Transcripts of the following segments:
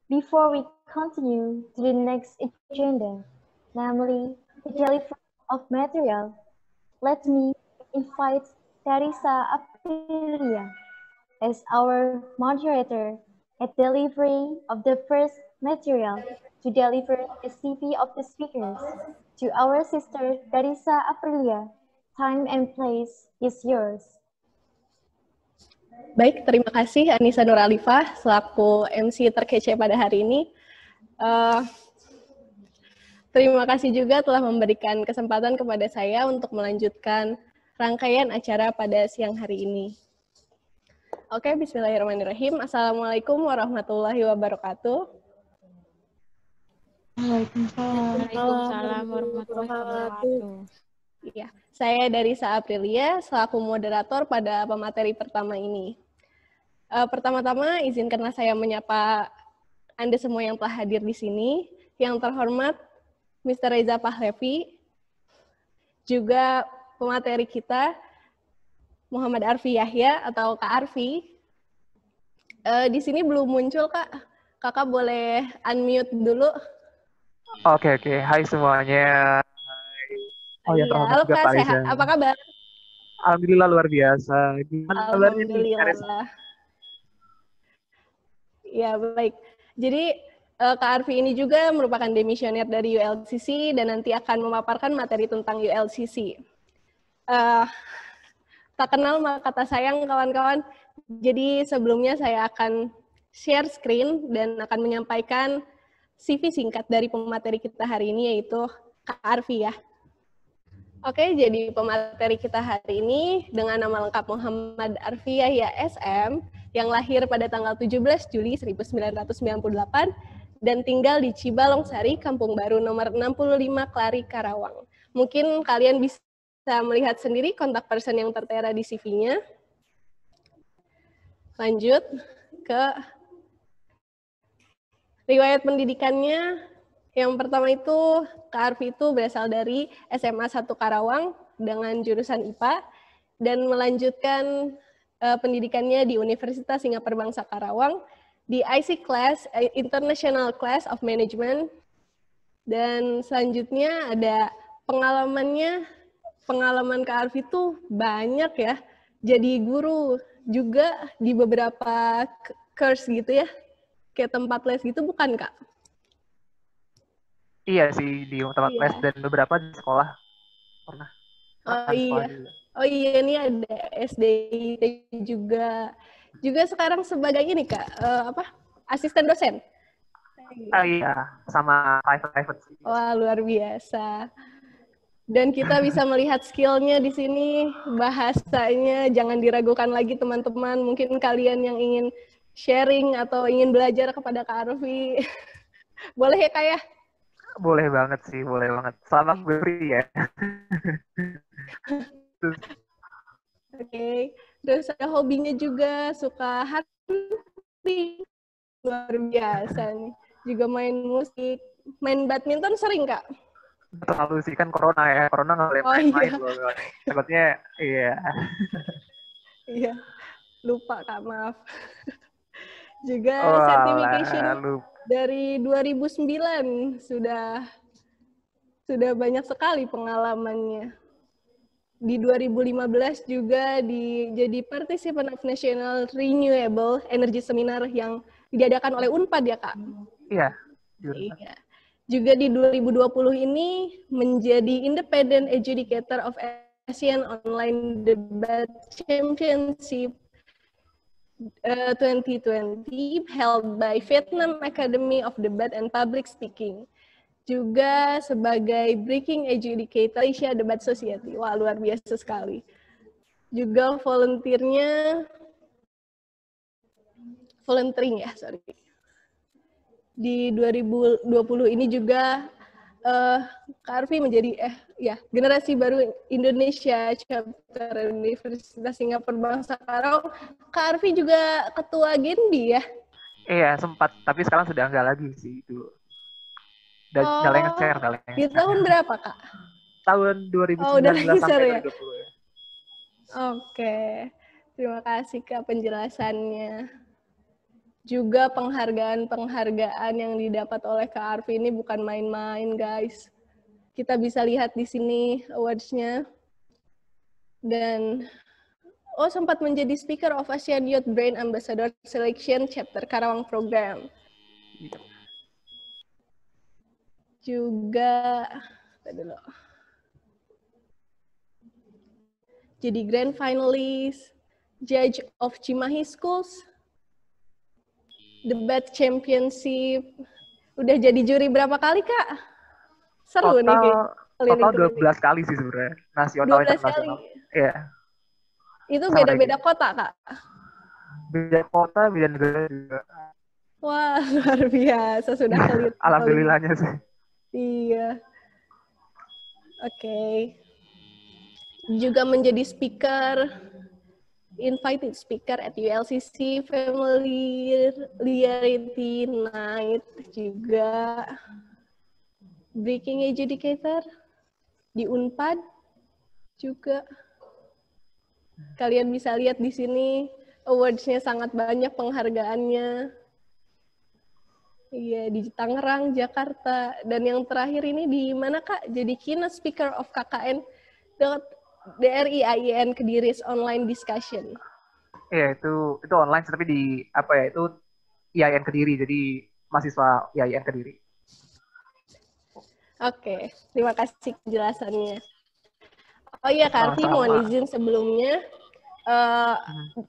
Before we continue to the next agenda, namely the delivery of material, let me invite Teresa Aprilia as our moderator at delivery of the first material to deliver the CV of the speakers. To our sister Teresa Aprilia, time and place is yours. Baik, terima kasih Anissa Nuralifah selaku MC terkece pada hari ini. Terima kasih juga telah memberikan kesempatan kepada saya untuk melanjutkan rangkaian acara pada siang hari ini. Oke, bismillahirrahmanirrahim. Assalamualaikum warahmatullahi wabarakatuh. Waalaikumsalam warahmatullahi wabarakatuh. Ya, saya dari Aprilia selaku moderator pada pemateri pertama ini. Pertama-tama izinkanlah saya menyapa Anda semua yang telah hadir di sini. Yang terhormat Mr. Reza Pahlevi, juga pemateri kita Muhammad Arfi Yahya atau Kak Arfi. Di sini belum muncul, Kak. Kakak boleh unmute dulu. Oke. Hai semuanya. Oh ya, halo juga Kak, sehat. Apa kabar? Alhamdulillah luar biasa. Gimana kabarnya nih? Alhamdulillah. Ya, baik. Jadi Kak Arfi ini juga merupakan demisioner dari ULCC dan nanti akan memaparkan materi tentang ULCC. Tak kenal maka kata sayang kawan-kawan. Jadi sebelumnya saya akan share screen dan akan menyampaikan CV singkat dari pemateri kita hari ini, yaitu Kak Arfi ya. Oke, jadi pemateri kita hari ini dengan nama lengkap Muhammad Arfi Yahya SM, yang lahir pada tanggal 17 Juli 1998 dan tinggal di Cibalongsari, Kampung Baru nomor 65 Klari, Karawang. Mungkin kalian bisa melihat sendiri kontak person yang tertera di CV-nya. Lanjut ke riwayat pendidikannya. Yang pertama itu, Kak Arfi itu berasal dari SMA 1 Karawang dengan jurusan IPA dan melanjutkan pendidikannya di Universitas Singapura Bangsa Karawang di IC Class, International Class of Management. Dan selanjutnya ada pengalaman Kak Arfi itu banyak ya. Jadi guru juga di beberapa course gitu ya, kayak tempat les gitu, bukan Kak? Iya sih, di tempat les dan beberapa di sekolah pernah. Oh iya, ini ada SDIT juga. Juga sekarang sebagai ini Kak, asisten dosen. Iya, sama private. Wah, luar biasa. Dan kita bisa melihat skill-nya di sini, bahasanya jangan diragukan lagi teman-teman. Mungkin kalian yang ingin sharing atau ingin belajar kepada Kak Arfi, boleh ya Kak ya? Boleh banget sih, boleh banget. Selamat beri ya. Oke. Terus ada hobinya juga, suka hunting. Luar biasa nih. Juga main musik, main badminton sering Kak? Terlalu sih, kan corona ya. Corona nggak boleh main-main. Takutnya, iya. Iya, lupa Kak, maaf. Juga certification dari 2009 sudah banyak sekali pengalamannya. Di 2015 juga jadi participant of National Renewable Energy Seminar yang diadakan oleh UNPAD ya Kak? Iya. Juga di 2020 ini menjadi Independent Adjudicator of Asian Online Debat Championship 2020 held by Vietnam Academy of Debat and Public Speaking. Juga sebagai Breaking Adjudicator Asia Debat Society. Wah, luar biasa sekali. Juga volunteering ya, sorry. Di 2020 ini juga Kak Arfi menjadi generasi baru Indonesia Chapter Universitas Singapura Bangsa Karawang. Kak Arfi juga ketua Genbi ya? Iya, sempat. Tapi sekarang sudah enggak lagi sih itu. Udah lengser. Di tahun berapa, Kak? Tahun 2019 sampai 2020 ya. Oke. Terima kasih Kak penjelasannya. Juga penghargaan-penghargaan yang didapat oleh Kak Arfi ini bukan main-main, guys. Kita bisa lihat di sini awards-nya. Dan sempat menjadi speaker of Asian Youth Brain Ambassador Selection Chapter Karawang Program. Juga jadi grand finalist, judge of Cimahi Schools, debat championship. Udah jadi juri berapa kali, Kak? Seru nih. Total 12 kali sih sebenarnya. Nasional, 12 internasional. kali. Iya. Itu beda-beda kota, Kak? Beda kota, beda negara juga. Wah, luar biasa. Sudah kali. Alhamdulillahnya sih. Iya. Oke. Juga menjadi speaker, invited speaker at ULCC Familiarity Night, juga Breaking Age Educator di Unpad juga. Kalian bisa lihat di sini awards-nya sangat banyak, penghargaannya. Iya, di Tangerang, Jakarta, dan yang terakhir ini di mana, Kak? Jadi keynote speaker of KKN DRI-IIN Kediri online discussion. Iya, itu online tapi di itu IAIN Kediri, jadi mahasiswa IAIN Kediri. Oke, terima kasih penjelasannya. Oh iya, Kak Arfi, mohon izin sebelumnya.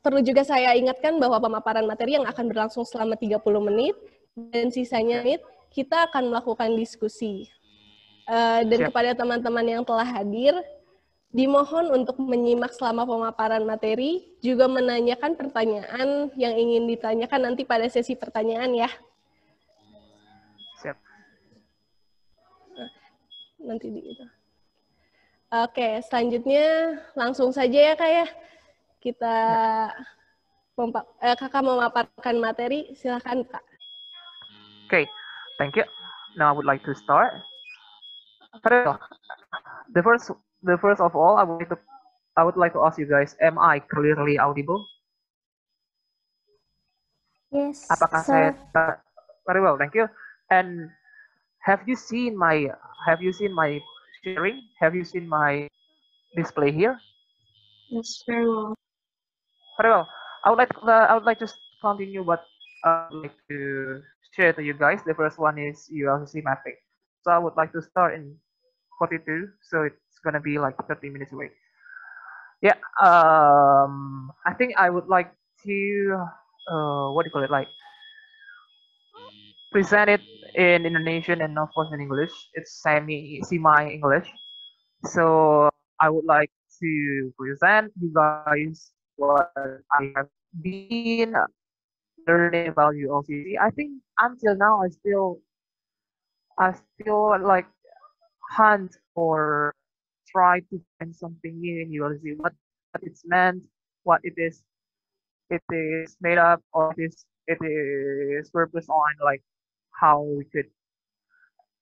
Perlu juga saya ingatkan bahwa pemaparan materi yang akan berlangsung selama 30 menit, dan sisanya menit kita akan melakukan diskusi. Dan kepada teman-teman yang telah hadir, dimohon untuk menyimak selama pemaparan materi, juga menanyakan pertanyaan yang ingin ditanyakan nanti pada sesi pertanyaan ya. Siap. Nanti di itu. Oke, selanjutnya langsung saja ya, Kak ya. Kita Kakak memaparkan materi, silakan, Kak. Okay, thank you. Now I would like to start. The first of all, I would like to ask you guys, am I clearly audible? Yes. Apakah saya very well, thank you. And have you seen my sharing? Have you seen my display here? Yes, very well. Very well. I would like to continue what I would like to share to you guys. The first one is ULCC mapping. So I would like to start in 42. So it's gonna be like 30 minutes away. Yeah. I think I would like to present it in Indonesian and of course in English. It's semi-English. So I would like to present you guys what I have been learning about ULCC. I think until now I still like hunt or try to find something new in ULCC, what it's meant, what it is made up, or it is purpose on, like how we could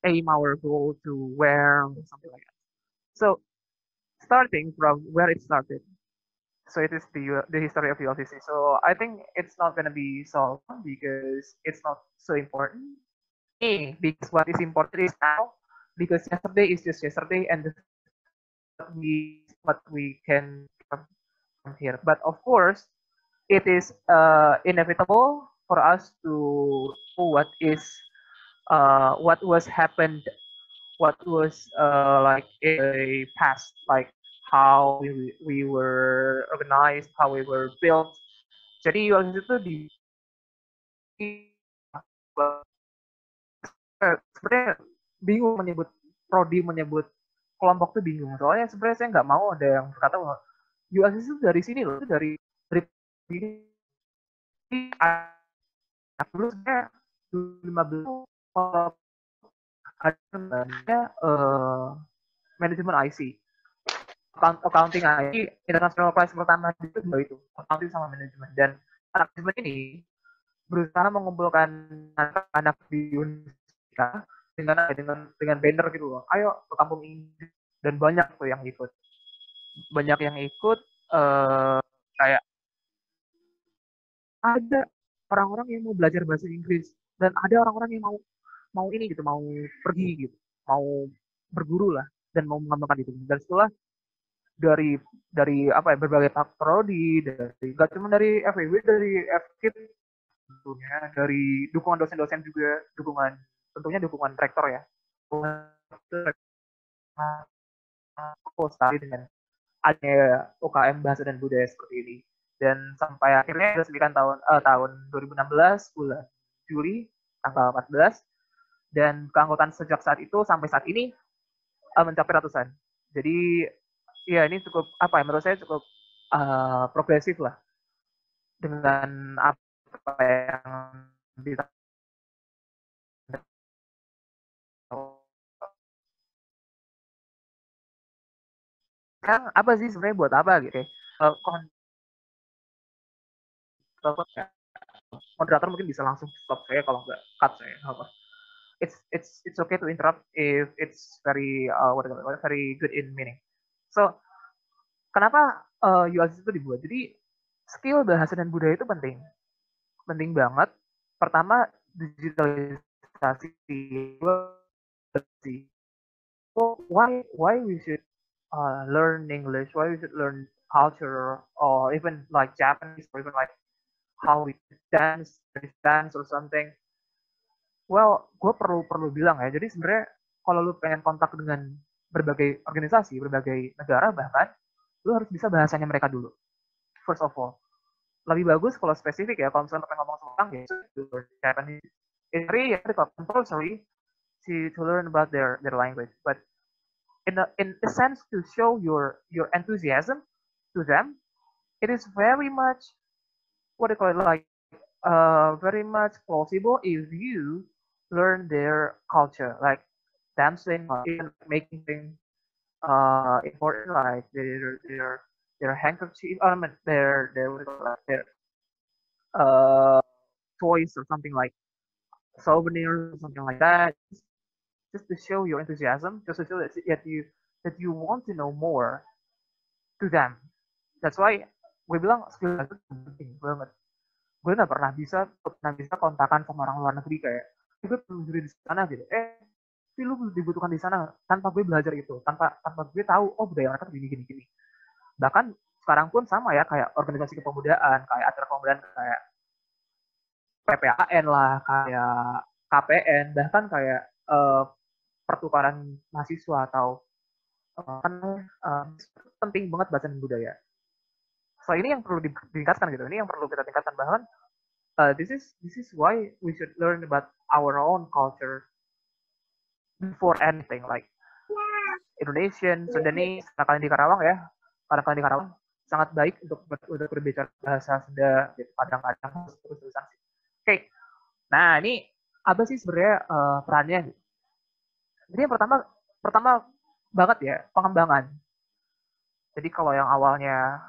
aim our goal to where or something like that. So starting from where it started. So it is the history of ULCC. So I think it's not gonna be so long because it's not so important. Because what is important is now, because yesterday is just yesterday, and what we can come from here. But of course, it is inevitable for us to know what was happened, what was like a past, like how we were organized, how we were built. Jadi waktu itu sebenarnya bingung menyebut kelompok tuh bingung. Soalnya sebenarnya saya nggak mau ada yang berkata bahwa ULCC itu dari sini loh, itu dari ini. Dulu sebenarnya 2015 ada manajemen IC, accounting IC, international price pertama itu accounting sama manajemen, dan anak manajemen ini berusaha mengumpulkan anak-anak di universitas dengan banner gitu loh, ayo ke kampung ini, dan banyak tuh yang ikut, kayak ada orang-orang yang mau belajar bahasa Inggris dan ada orang-orang yang mau ini gitu, mau pergi gitu, mau berguru lah dan mau mengembangkan itu. Dan setelah dari apa ya, berbagai prodi, dari gak cuma dari FEB, dari FKIP tentunya, dari dukungan dosen-dosen juga, tentunya dukungan rektor ya, sekali dengan adanya UKM Bahasa dan Budaya seperti ini. Dan sampai akhirnya diresmikan tahun 2016 bulan Juli tanggal 14, dan keanggotaan sejak saat itu sampai saat ini mencapai ratusan. Jadi ya ini cukup apa ya, menurut saya cukup progresif lah dengan apa yang kita sekarang apa sih sebenarnya, buat apa gitu ya. Moderator mungkin bisa langsung stop saya kalau nggak cut saya. Apa? It's okay to interrupt if it's very very good in meaning. So kenapa ULCC itu dibuat? Jadi skill bahasa dan budaya itu penting banget. Pertama, digitalisasi. So why we should learn English? Why we should learn culture, or even like Japanese, or even like how we dance or something. Well, gue perlu bilang ya. Jadi sebenarnya kalau lu pengen kontak dengan berbagai organisasi, berbagai negara bahkan, lu harus bisa bahasanya mereka dulu. First of all, lebih bagus kalau spesifik ya. Kalau misalnya pengen ngomong sama orang ya, Japanese. It's very compulsory to learn about their language, but in a sense to show your enthusiasm to them, it is very much what do you call it, like very much plausible if you learn their culture, like dancing or even making things important, like their handkerchief ornament, their what do you call it, their toys or something, like souvenirs or something like that, just to show your enthusiasm, just to show that you want to know more to them. That's why gue bilang skill itu penting banget. Gue nggak pernah bisa kontakan sama orang luar negeri kayak gue pelajari di sana gitu. Tapi lu dibutuhkan di sana tanpa gue belajar itu, tanpa gue tahu oh budaya mereka gini. Bahkan sekarang pun sama ya, kayak organisasi kepemudaan, kayak acara kepemudaan kayak PPAN lah, kayak KPN, bahkan kayak pertukaran mahasiswa atau penting banget bahasa dan budaya. So ini yang perlu ditingkatkan gitu. Ini yang perlu kita tingkatkan, bahkan this is why we should learn about our own culture before anything, like Indonesian, Sundanese, karena kalian di Karawang ya, karena kalian di Karawang sangat baik untuk berbicara bahasa Sunda gitu, kadang-kadang terus-terusan sih. Oke. Nah, ini apa sih sebenarnya perannya gitu. Jadi yang pertama banget ya, pengembangan. Jadi kalau yang awalnya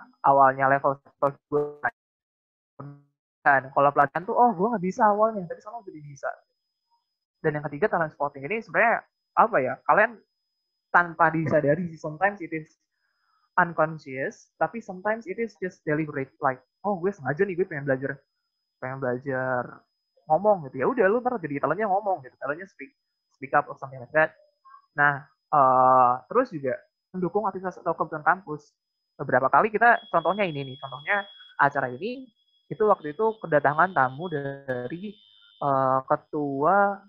level gue, kan kalau pelatihan tuh gue nggak bisa awalnya, tapi sekarang jadi bisa. Dan yang ketiga, talent spotting ini sebenarnya apa ya, kalian tanpa disadari, sometimes it is unconscious, tapi sometimes it is just deliberate, like gue sengaja nih, gue pengen belajar ngomong gitu, ya udah lu ntar jadi talentnya ngomong gitu, talentnya speak up or something like that. Nah terus juga mendukung aktivitas atau kegiatan kampus. Beberapa kali kita contohnya acara ini itu waktu itu kedatangan tamu dari ketua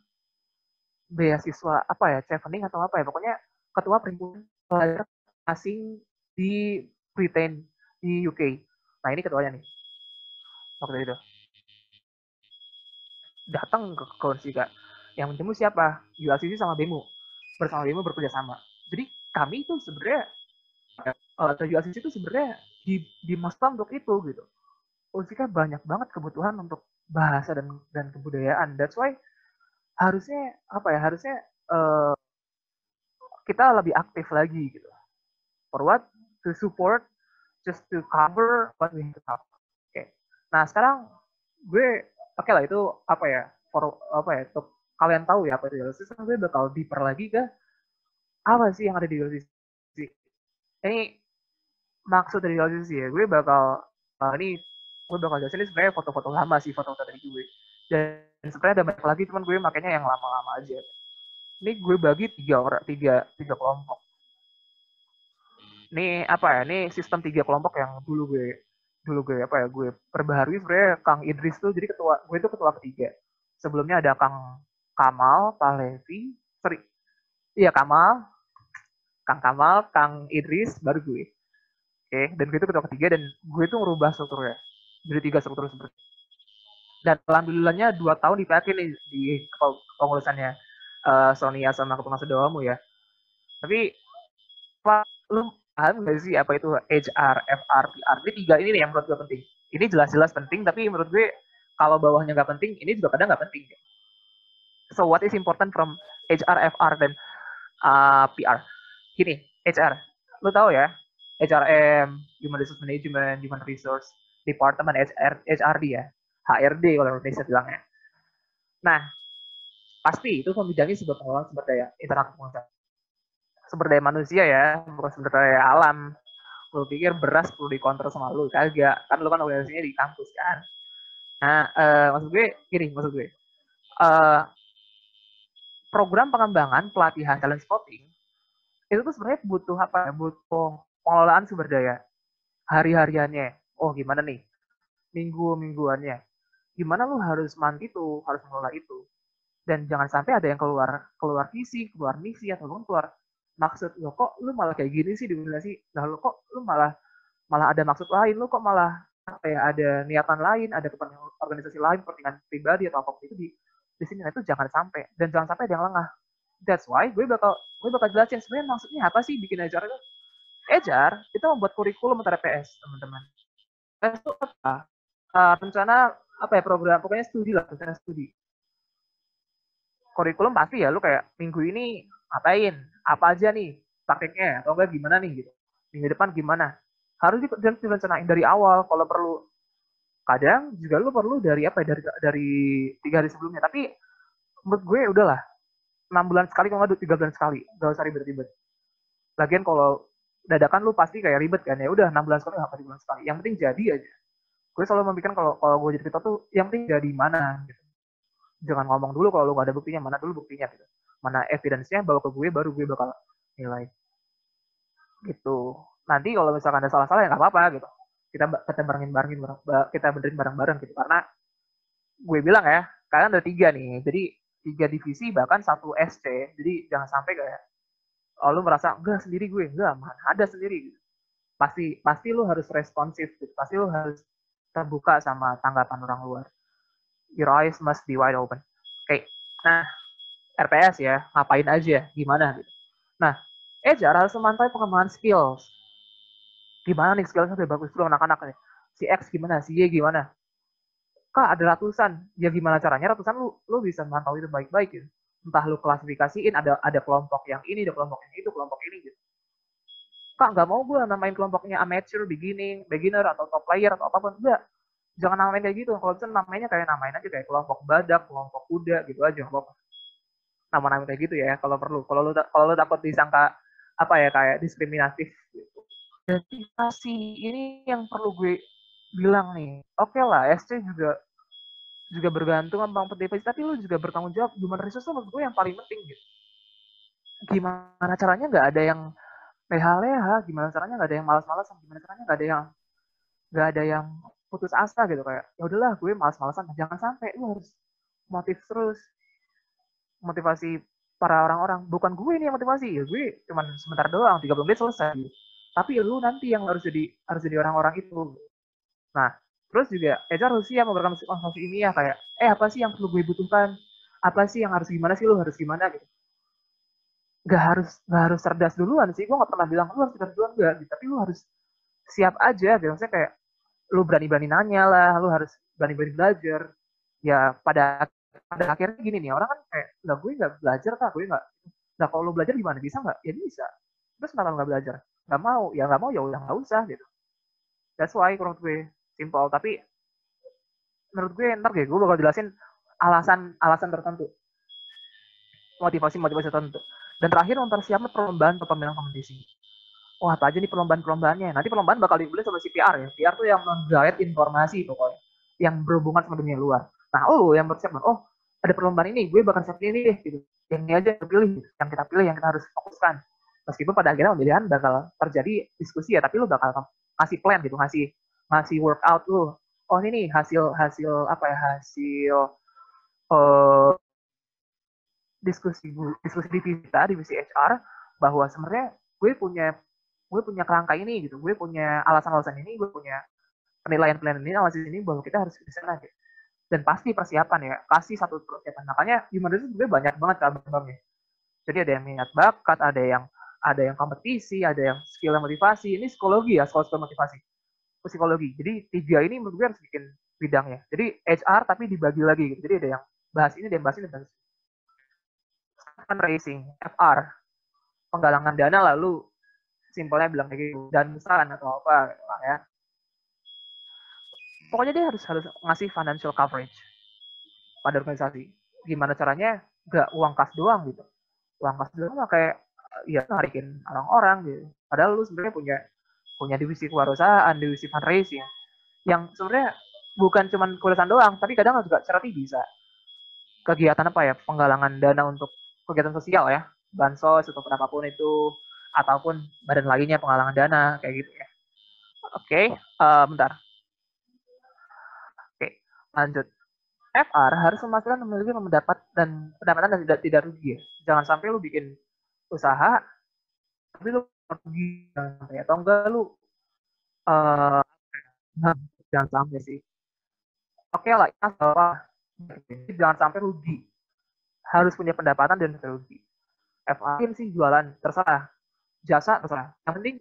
beasiswa apa ya, chevening atau apa ya, pokoknya ketua perhimpunan pelajar asing di Britain, di UK. Nah ini ketuanya nih waktu itu datang ke Konsika. Yang menjemput siapa? ULCC sama BEMU. Bersama BEMU bekerja sama. Jadi kami itu sebenarnya ULCC itu sebenarnya dimaksudkan untuk itu gitu. Konsika banyak banget kebutuhan untuk bahasa dan kebudayaan. That's why harusnya kita lebih aktif lagi gitu. For what? To support, just to cover what we have to cover. Oke. Nah sekarang gue oke lah, itu untuk kalian tahu ya apa itu ULCC. Sekarang gue bakal deeper lagi ke apa sih yang ada di ULCC. Ini maksud dari ULCC ya. Gue bakal ini gue bakal jelasin ini sebenarnya foto-foto lama sih, foto-foto dari gue. Dan sebenarnya ada banyak lagi, cuman gue makanya yang lama-lama aja. Ini gue bagi tiga kelompok. Ini apa ya? Ini sistem 3 kelompok yang dulu gue apa ya? Gue perbaharui sebenarnya. Kang Idris tuh jadi ketua, gue itu ketua ketiga. Sebelumnya ada Kang Kamal, Palevi, iya Kamal, Kang Idris, baru gue. Oke, dan gue itu ketua ketiga dan gue itu ngerubah strukturnya. Jadi 3 struktur seperti itu. Dan alhamdulillahnya 2 tahun dipakai nih di pengurusannya Sonia sama Ketua Sedawamu ya. Tapi Pak, lu paham nggak sih apa itu HR, FR, PR? Ini 3 ini nih yang menurut gue penting. Ini jelas-jelas penting, tapi menurut gue kalau bawahnya nggak penting, ini juga kadang nggak penting. So what is important from HR, FR, dan PR? Gini, HR, lu tahu ya, HRM, Human Resource Management, Human Resource Department, HRD ya, HRD kalau Indonesia bilangnya. Nah, pasti itu membidangi sebuah pengelolaan sumber daya internal pengusaha. Sumber daya manusia ya, bukan sumber daya alam. Lu pikir beras perlu dikontrol sama lu? Kagak, kan lu kan organisasinya di kampus kan. Nah, maksud gue, program pengembangan pelatihan talent scouting itu tuh sebenarnya butuh apa ya? Butuh pengelolaan sumber daya hari-hariannya. Oh gimana nih? Mingguannya. Gimana lu harus mandi tuh, harus mengelola itu. Dan jangan sampai ada yang keluar visi, keluar misi, ataupun keluar maksud. Lo kok lu malah kayak gini sih di organisasi? Nah lo kok lu malah ada maksud lain? Lu kok malah kayak ada niatan lain, ada kepentingan organisasi lain, kepentingan pribadi atau apapun itu di sini. Nah, itu jangan sampai, dan jangan sampai ada yang lengah. That's why gue bakal jelasin sebenarnya maksudnya apa sih bikin HR itu. HR itu membuat kurikulum untuk PS, teman-teman. PS itu apa? Rencana apa ya, program, pokoknya studi lah, rencana studi. Kurikulum pasti ya, lu kayak minggu ini ngapain, apa aja nih prakteknya, atau enggak gimana nih gitu. Minggu depan gimana? Harus direncanain dari awal kalau perlu. Kadang juga lu perlu dari apa ya, dari 3 hari sebelumnya. Tapi menurut gue udahlah, 6 bulan sekali kalau nggak 3 bulan sekali, gak usah ribet-ribet. Lagian kalau dadakan lu pasti kayak ribet kan, ya udah 6 bulan sekali, 3 bulan sekali. Yang penting jadi aja. Gue selalu memikirkan kalau gue jadi ketua tuh yang penting jadi mana gitu. Jangan ngomong dulu kalau lu gak ada buktinya, mana dulu buktinya gitu. Mana evidence-nya, bawa ke gue, baru gue bakal nilai. Gitu. Nanti kalau misalkan ada salah-salah ya nggak apa-apa gitu. Kita barengin, kita benerin bareng-bareng gitu. Karena gue bilang ya, kalian ada 3 nih. Jadi 3 divisi bahkan 1 SC. Jadi jangan sampai kayak lu merasa enggak sendiri gue, enggak, mana ada sendiri gitu. Pasti lu harus responsif gitu. Pasti lu harus terbuka sama tanggapan orang luar. Your eyes must be wide open. Oke. Nah, RPS ya, ngapain aja, gimana gitu. Nah, HR harus memantau pengembangan skills. Gimana nih skillsnya udah bagus dulu anak-anak nih. Si X gimana, si Y gimana. Kak, ada ratusan. Ya gimana caranya ratusan lu bisa memantau itu baik-baik gitu. Entah lu klasifikasiin, ada kelompok yang ini, ada kelompok yang itu, kelompok ini gitu. Kak, nggak mau gue namain kelompoknya amateur, beginner, atau top player, atau apapun. Enggak. Jangan namain kayak gitu. Kalau bisa namanya kayak namain aja kayak kelompok badak, kelompok kuda, gitu aja. Nama-nama kayak gitu ya, kalau perlu. Kalau lu takut disangka apa ya, kayak diskriminatif gitu. Dan ini yang perlu gue bilang nih. Oke lah, SC juga bergantung sama divisi, tapi lu juga bertanggung jawab. Human resource menurut gue yang paling penting gitu. Gimana caranya nggak ada yang leha-leha, gimana caranya nggak ada yang malas-malasan, gimana caranya nggak ada yang putus asa gitu, kayak ya udahlah gue malas-malasan. Jangan sampai, lu harus motivasi para orang-orang. Bukan gue ini yang motivasi, ya gue cuma sebentar doang, 30 menit selesai. Tapi lu nanti yang harus jadi orang-orang itu. Nah, terus juga HR harus siap memberikan konsumsi ilmiah kayak apa sih yang perlu gue butuhkan, apa sih yang harus gimana sih, lu harus gimana gitu. Gak harus cerdas duluan sih, gue gak pernah bilang lu harus cerdas duluan, enggak gitu. Tapi lu harus siap aja gitu. Maksudnya kayak lu berani-berani nanya lah, lu harus berani-berani belajar. Ya pada akhirnya gini nih, orang kan kayak lah gue nggak belajar, gue nggak. Nah kalau lu belajar gimana, bisa nggak? Ya bisa. Terus kenapa nggak belajar? Nggak mau ya udah nggak usah gitu. That's why menurut gue simple, tapi menurut gue ntar gue bakal jelasin alasan tertentu, motivasi tertentu. Dan terakhir mempersiapkan perlombaan atau pemilihan kompetisi. oh apa aja nih perlombaan-perlombaannya. Nanti perlombaan bakal dibeli sama si PR ya. PR tuh yang menggait informasi pokoknya, yang berhubungan sama dunia luar. Nah, yang bersiap, oh ada perlombaan ini, gue bakal siap ini deh, gitu. Yang ini aja pilih, gitu. Yang kita pilih, yang kita harus fokuskan. Meskipun pada akhirnya pemilihan bakal terjadi diskusi ya, tapi lu bakal ngasih plan gitu, ngasih workout lu. Oh ini nih hasil apa ya, hasil uh, diskusi divisi kita, divisi HR, bahwa sebenarnya gue punya kerangka ini gitu, gue punya alasan-alasan ini, gue punya penilaian ini, analisis ini, bahwa kita harus di sana gitu. Dan pasti persiapan ya, kasih satu persiapan. Makanya human resource gue banyak banget cabang-cabangnya. Jadi ada yang minat bakat, ada yang kompetisi, ada yang skill dan motivasi. Ini psikologi ya, skill motivasi. Psikologi. Jadi 3 ini menurut gue harus bikin bidangnya. Jadi HR tapi dibagi lagi gitu. Jadi ada yang bahas ini, ada yang bahas ini, bahas ini. Fundraising, FR, penggalangan dana, lalu simpelnya bilang kayak gitu, dansan atau apa ya. Pokoknya dia harus ngasih financial coverage pada organisasi. Gimana caranya? Gak uang kas doang gitu. Uang kas doang mah kayak ya narikin orang-orang gitu. Padahal lu sebenarnya punya divisi kewirausahaan, divisi fundraising yang sebenarnya bukan cuma kewirausahaan doang, tapi kadang juga charity bisa. Kegiatan apa ya? Penggalangan dana untuk kegiatan sosial ya, bansos atau apapun itu, ataupun badan lainnya penggalangan dana kayak gitu ya. Oke, bentar. Oke, lanjut. FR harus memastikan memiliki pendapatan dan tidak rugi ya. Jangan sampai lu bikin usaha tapi lu rugi atau enggak lu jangan sampai sih. Oke lah, jangan sampai rugi. Harus punya pendapatan dan tidak rugi. FR sih jualan terserah, jasa terserah. Yang penting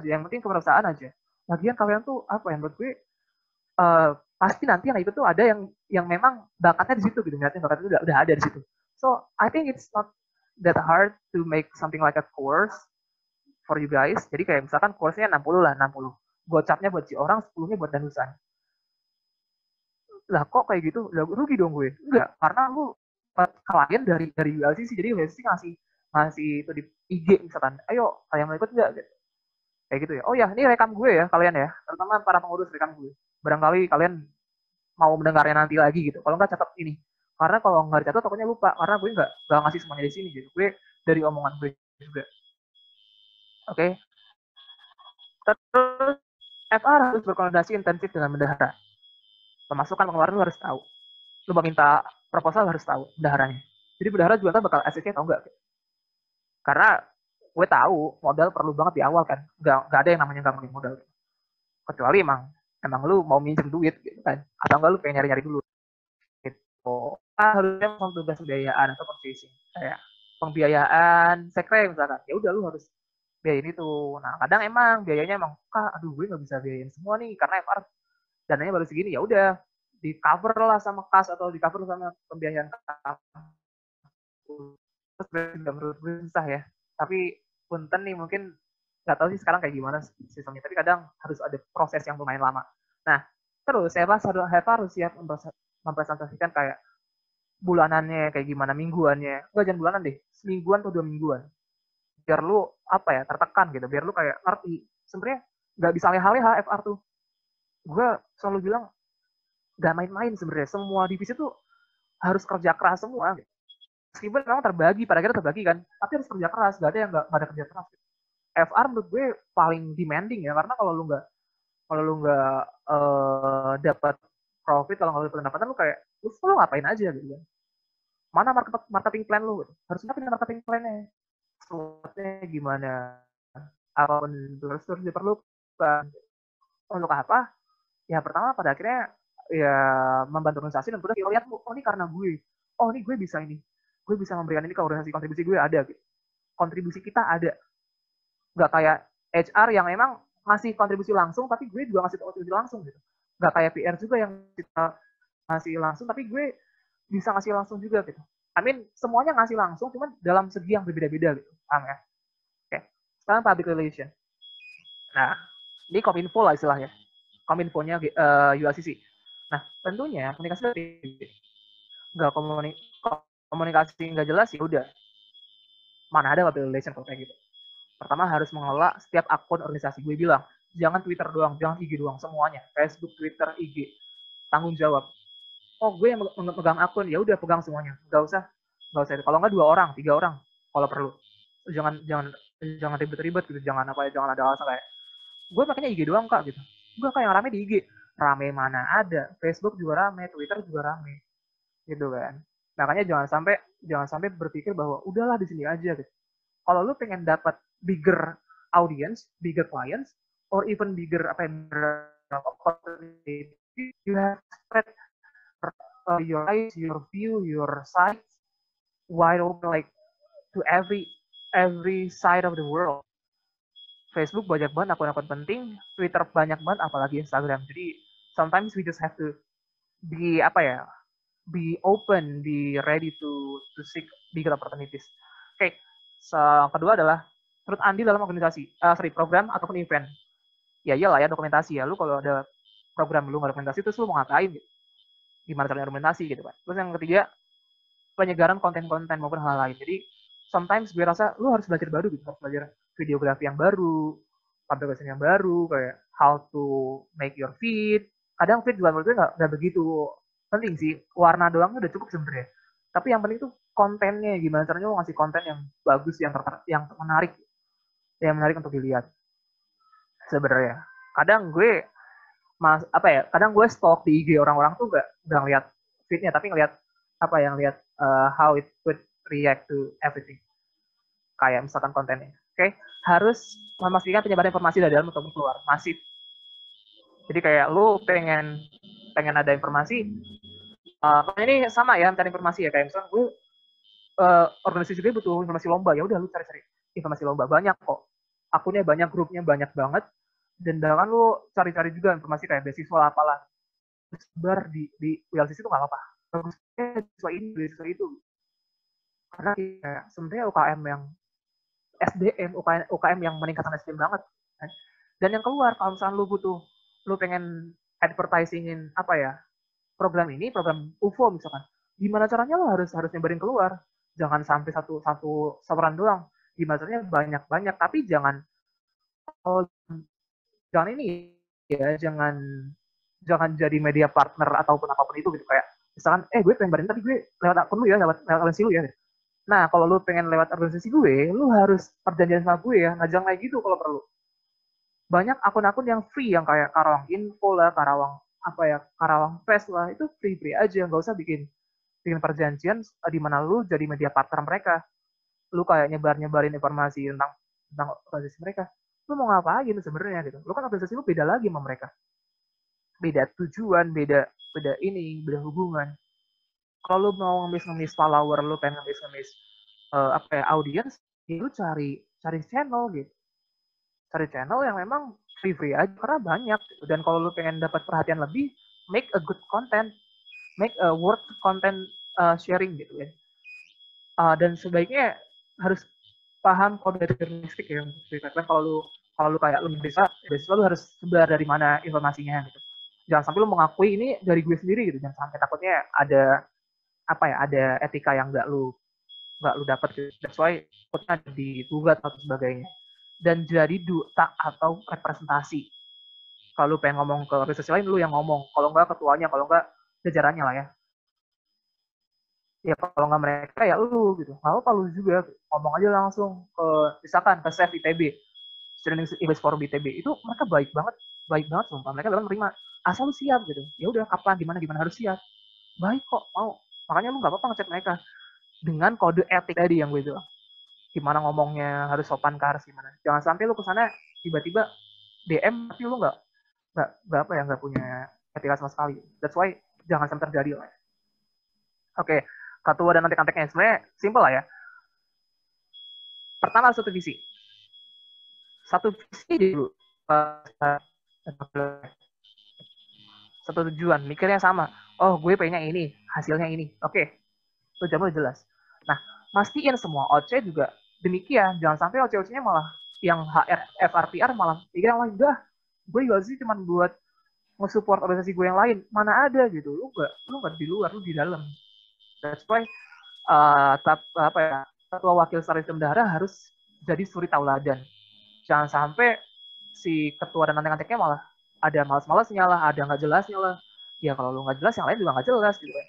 yang penting kewirausahaan aja. Lagian kalian tuh apa yang menurut gue pasti nanti yang itu tuh ada yang memang bakatnya di situ gitu, bakatnya udah ada di situ. So I think it's not that hard to make something like a course for you guys. Jadi kayak misalkan course-nya 60 lah, 60. Gocapnya buat si orang, 10-nya buat danusan. Lah kok kayak gitu? Lah rugi dong gue. Enggak, karena lu klien dari ULCC, jadi ULCC ngasih itu di IG misalkan, ayo kalian mau ikut enggak? Kayak gitu ya. Oh ya, ini rekam gue ya kalian ya, terutama para pengurus rekam gue. Barangkali kalian mau mendengarnya nanti lagi gitu. Kalau nggak catat ini. Karena kalau nggak dicatat takutnya lupa. Karena gue nggak ngasih semuanya di sini gitu. Gue dari omongan gue juga. Oke. Terus FR harus berkoordinasi intensif dengan bendahara. Pemasukan pengeluaran lu harus tahu. Lu mau minta proposal harus tahu bendaharanya. Jadi bendahara juga kan bakal asesnya atau enggak. Karena gue tahu modal perlu banget di awal kan. Nggak ada yang namanya nggak pakai modal. Kecuali emang lu mau minjem duit gitu kan. Atau enggak lu pengen nyari-nyari dulu. Gitu. Harusnya tugas pembiayaan atau purchasing. Kayak pembiayaan sekre misalkan. Ya udah lu harus biayain itu. Nah, kadang emang biayanya emang aduh gue nggak bisa biayain semua nih karena FR dananya baru segini. Ya udah di cover lah sama kas atau di cover sama pembiayaan terus menurut gue susah ya. Tapi punten nih mungkin nggak tahu sih sekarang kayak gimana sistemnya. Tapi kadang harus ada proses yang lumayan lama. Nah, terus Heva harus siap mempresentasikan kayak bulanannya kayak gimana, mingguannya. Enggak, jangan bulanan deh, semingguan atau 2 mingguan. Biar lu apa ya, tertekan gitu, biar lu kayak ngerti. Sebenarnya nggak bisa leha-leha FR tuh. Gue selalu bilang nggak main-main sebenarnya. Semua divisi tuh harus kerja keras semua. Meskipun memang terbagi, pada akhirnya terbagi kan, tapi harus kerja keras. Nggak ada yang nggak ada kerja keras. FR menurut gue paling demanding ya, karena kalau lu nggak dapat profit, kalau nggak dapat pendapatan, lu kayak lu ngapain aja gitu kan. Mana marketing plan lu gitu. Harus ngapain marketing plan-nya, sesuatunya gimana, apapun terus diperlukan. Untuk apa? Ya pertama pada akhirnya ya membantu organisasi dan udah lihat, oh ini karena gue, oh ini gue bisa memberikan ini ke organisasi, kontribusi gue ada gitu. Kontribusi kita ada, nggak kayak HR yang memang ngasih kontribusi langsung tapi gue juga ngasih kontribusi langsung gitu. Nggak kayak PR juga yang kita ngasih langsung tapi gue bisa ngasih langsung juga gitu. Semuanya ngasih langsung cuman dalam segi yang berbeda-beda gitu. Paham ya? Oke. Sekarang public relation. Nah, ini Kominfo lah istilahnya. Kominfo-nya ULCC. Nah, tentunya komunikasi nggak komunikasi nggak jelas ya udah. Mana ada public relation kalau kayak gitu. Pertama harus mengelola setiap akun organisasi. Gue bilang, jangan Twitter doang, jangan IG doang, semuanya. Facebook, Twitter, IG. Tanggung jawab. Oh, gue yang megang akun, ya udah pegang semuanya. Gak usah. Kalau nggak 2 orang, 3 orang, kalau perlu. Jangan ribet-ribet gitu, jangan ada alasan kayak gue makanya IG doang kak gitu. Gue kayak yang rame di IG, rame mana ada. Facebook juga rame, Twitter juga rame, gitu kan. Makanya jangan sampai berpikir bahwa udahlah di sini aja gitu. Kalau lu pengen dapat bigger audience, bigger clients, or even bigger opportunity, you have to spread your eyes, your view, your sight wide open, like to every side of the world. Facebook banyak banget akun-akun penting, Twitter banyak banget, apalagi Instagram. Jadi sometimes we just have to be be open, be ready to seek bigger opportunities. Oke, kedua adalah turut andil dalam organisasi, program ataupun event. Ya iyalah ya, dokumentasi ya. Lu kalau ada program lu nggak dokumentasi, terus lu mau ngapain gitu? Gimana caranya dokumentasi gitu kan. Terus yang ketiga, penyegaran konten-konten maupun hal lain. Jadi sometimes gue rasa lu harus belajar baru gitu, harus belajar videografi yang baru, publication yang baru, kayak how to make your feed. Kadang feed juga menurut gue nggak begitu penting sih, warna doang udah cukup sebenarnya. Tapi yang penting tuh kontennya, gimana caranya lu ngasih konten yang bagus, yang menarik untuk dilihat. Sebenarnya kadang gue kadang gue stalk di IG orang-orang tuh nggak ngeliat feednya, tapi ngeliat how it would react to everything. Kayak misalkan kontennya. Oke, harus memastikan penyebaran informasi dari dalam ataupun keluar, masif. Jadi kayak lu pengen ada informasi, ini sama ya, mencari informasi ya, kayak misalkan gue organisasi gue butuh informasi lomba, ya udah lu cari informasi lomba, banyak kok. Akunnya banyak, grupnya banyak banget, dan bahkan lu cari-cari juga informasi kayak beasiswa apalah. Sebar di WLCC itu nggak apa-apa. Beasiswa ini, beasiswa itu. Karena kayak sebenarnya UKM yang SDM, UKM yang meningkatkan SDM banget. Dan yang keluar, kalau misalnya lu pengen advertisingin program ini, program UFO misalkan, gimana caranya lu harus nyebarin keluar. Jangan sampai satu saluran doang. Gimana caranya banyak-banyak, tapi jangan ini ya, jangan jadi media partner ataupun apapun itu gitu, kayak misalkan gue pengen barin tapi gue lewat akun lu ya, lewat organisasi lu ya. Nah, kalau lu pengen lewat organisasi gue, lu harus perjanjian sama gue ya, jangan kayak gitu kalau perlu. Banyak akun-akun yang free, yang kayak Karawang Info lah, Karawang Fest lah, itu free aja, nggak usah bikin perjanjian di mana lu jadi media partner mereka. Lu kayak nyebarin informasi tentang organisasi mereka. Lu mau ngapain sebenarnya gitu? Lu kan organisasi lu beda lagi sama mereka. Beda tujuan, beda hubungan. Kalau lu mau ngemis follower, lu pengen ngemis audience, ya lu cari channel gitu. Cari channel yang memang free aja, karena banyak gitu. Dan kalau lu pengen dapat perhatian lebih, make a good content, make a worth content sharing gitu ya. Dan sebaiknya harus paham kode jurnalistik ya. Kalau lu kayak lu bisa lu harus sebar dari mana informasinya gitu. Jangan sampai lu mengakui ini dari gue sendiri gitu. Jangan sampai takutnya ada etika yang nggak lu dapat gitu. That's why takutnya digugat atau sebagainya. Dan jadi duta atau representasi. Kalau lu pengen ngomong ke organisasi lain, lu yang ngomong. Kalau nggak ketuanya, kalau nggak jajarannya lah ya. Ya kalau nggak mereka ya lu gitu. Nggak apa lu juga ngomong aja langsung misalkan ke Chef ITB, Student English Forum ITB, itu mereka baik banget sumpah. Mereka bilang terima, asal lu siap gitu. Ya udah, kapan gimana harus siap. Baik kok, mau. Makanya lu nggak apa-apa ngechat mereka dengan kode etik tadi yang gue bilang. Gimana ngomongnya, harus sopan harus gimana. Jangan sampai lu kesana tiba-tiba DM tapi lu nggak punya etika sama sekali. That's why jangan sampai terjadi lah. Oke. Ketua dan antek-anteknya sebenarnya simpel lah ya. Pertama, satu visi dulu, satu tujuan, mikirnya sama. Oh, gue pengennya ini, hasilnya ini. Oke, tujuan lu jelas. Nah, pastiin semua OC juga demikian. Jangan sampai OC-OC-nya malah yang HR, FRPR malah pikir yang lain. Gue juga sih cuma buat nge-support organisasi gue yang lain. Mana ada gitu. Lu nggak di luar, lu di dalam. That's why ketua wakil Sarjana Bendahara harus jadi suri tauladan. Jangan sampai si ketua dan antek-anteknya malah ada malas-malasnya lah, ada nggak jelasnya lah. Ya kalau lu nggak jelas, yang lain juga nggak jelas gitu kan.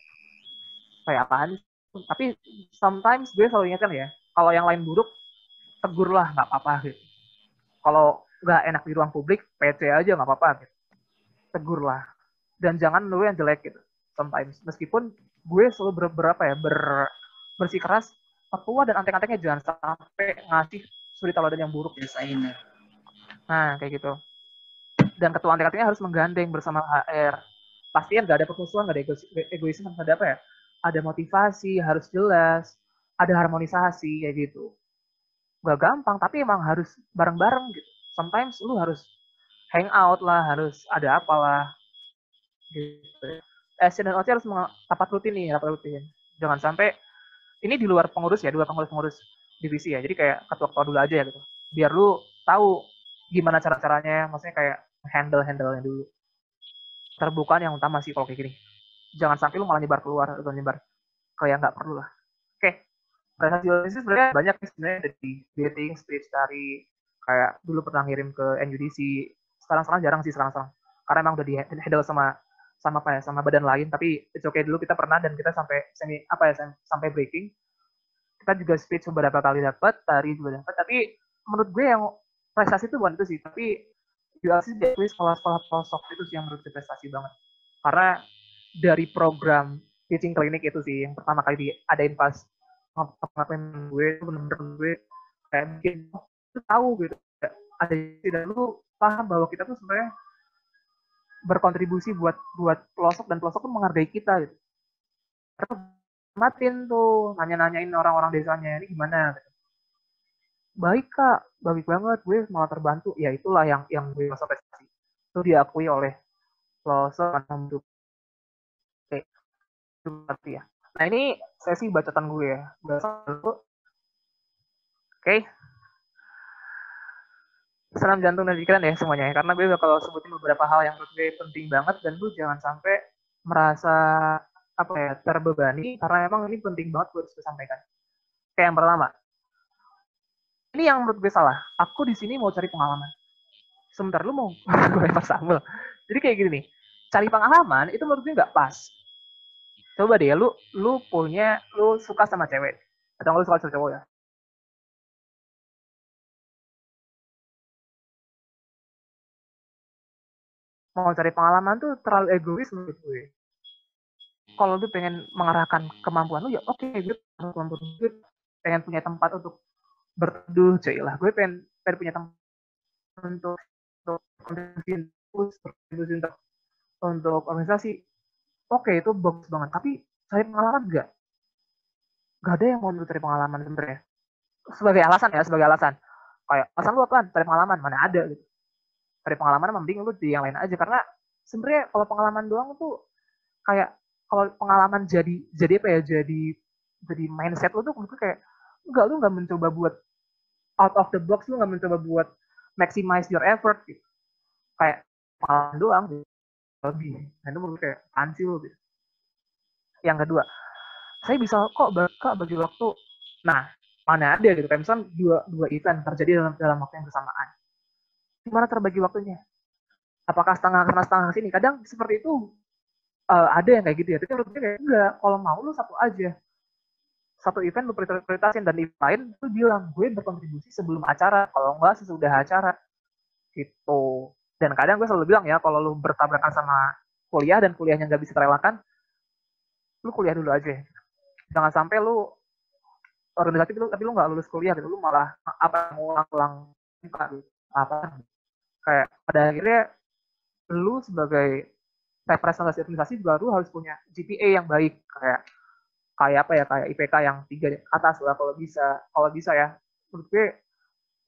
Kayak apaan? Tapi sometimes gue selalu ingatkan ya, kalau yang lain buruk, tegur lah, nggak apa-apa gitu. Kalau nggak enak di ruang publik, PC aja nggak apa-apa gitu. Tegur lah. Dan jangan lu yang jelek gitu. Sometimes. Meskipun gue selalu bersikeras, ketua dan antek-anteknya jangan sampai ngasih suri tauladan yang buruk. Biasain. Nah, kayak gitu. Dan ketua antek-anteknya harus menggandeng bersama HR. Pastiin nggak ada permusuhan, nggak ada egoisme, nggak ada apa ya. Ada motivasi, harus jelas, ada harmonisasi, kayak gitu. Gak gampang, tapi emang harus bareng-bareng gitu. Sometimes lu harus hang out lah, harus ada apalah. Gitu. SC dan OC harus rapat rutin nih, rapat rutin. Jangan sampai, ini di luar pengurus ya, di luar pengurus divisi ya. Jadi kayak ketua-ketua dulu aja ya gitu. Biar lu tahu gimana cara-caranya, maksudnya kayak handle-nya dulu. Terbukaan yang utama sih kalau kayak gini. Jangan sampai lu malah nyebar keluar atau nyebar kayak nggak perlu lah. Oke. Prestasi organisasi sebenarnya banyak nih sebenarnya dari dating, speech, tari, kayak dulu pernah ngirim ke NUDC. Sekarang jarang sih sekarang. Karena emang udah di handle sama badan lain, tapi it's okay dulu kita pernah dan kita sampai sampai breaking. Kita juga speech beberapa kali dapat, tari juga dapat, tapi menurut gue yang prestasi itu bukan itu sih, tapi juga sih diakui sekolah-sekolah pelosok itu sih yang menurut gue prestasi banget. Karena dari program teaching klinik itu sih yang pertama kali diadain pas ngapain gue bener-bener gue kayak bikin tahu gitu ada dan lu paham bahwa kita tuh sebenarnya berkontribusi buat pelosok dan pelosok tuh menghargai kita gitu. Terus matiin tuh nanya-nanyain orang-orang desanya ini gimana gitu. Baik kak, baik banget, gue malah terbantu. Ya itulah yang gue rasa prestasi. Itu diakui oleh pelosok untuk ya. Nah ini sesi bacaan gue ya. Oke. Senam jantung dan pikiran ya semuanya ya. Karena gue bakal sebutin beberapa hal yang menurut gue penting banget dan lu jangan sampai merasa terbebani karena emang ini penting banget gue harus sampaikan. Kayak yang pertama. Ini yang menurut gue salah. Aku di sini mau cari pengalaman. Sebentar lu mau gue lempar sambal. Jadi kayak gini nih. Cari pengalaman itu menurut gue nggak pas. Coba deh lu suka sama cewek atau lu suka sama cowok ya. Mau cari pengalaman tuh terlalu egois menurut gue. Kalau lu pengen mengarahkan kemampuan lu ya oke, gue pengen punya tempat untuk berteduh, cuy lah. Gue pengen punya tempat untuk kontribusi untuk organisasi. Oke, itu bagus banget. Tapi cari pengalaman nggak? Nggak ada yang mau cari pengalaman sebenarnya. Sebagai alasan. Kayak alasan lu apaan? Cari pengalaman, mana ada gitu. Cari pengalaman mending lu di yang lain aja. Karena sebenarnya kalau pengalaman doang tuh kayak kalau pengalaman jadi apa ya? Jadi mindset lu tuh menurut kayak lu nggak mencoba buat out of the box, lu nggak mencoba buat maximize your effort gitu. Kayak pengalaman doang gitu. Lebih. Nah itu menurut kayak ansi lu gitu. Yang kedua, saya bisa kok bagi waktu. Nah, mana ada gitu. Kayak misalnya dua event terjadi dalam waktu yang bersamaan. Gimana terbagi waktunya? Apakah setengah sini? Kadang seperti itu ada yang kayak gitu ya. Tapi menurut gue kayak enggak. Kalau mau lu satu aja. Satu event lu prioritasin dan event lain lu bilang gue berkontribusi sebelum acara. Kalau enggak sesudah acara. Gitu. Dan kadang gue selalu bilang ya, kalau lu bertabrakan sama kuliah dan kuliahnya nggak bisa terelakkan, lu kuliah dulu aja. Jangan sampai lu organisasi tapi lu nggak lulus kuliah gitu, lu malah ulang kayak pada akhirnya lu sebagai representasi organisasi juga lu harus punya GPA yang baik kayak IPK yang 3 atas lah kalau bisa ya. Menurut gue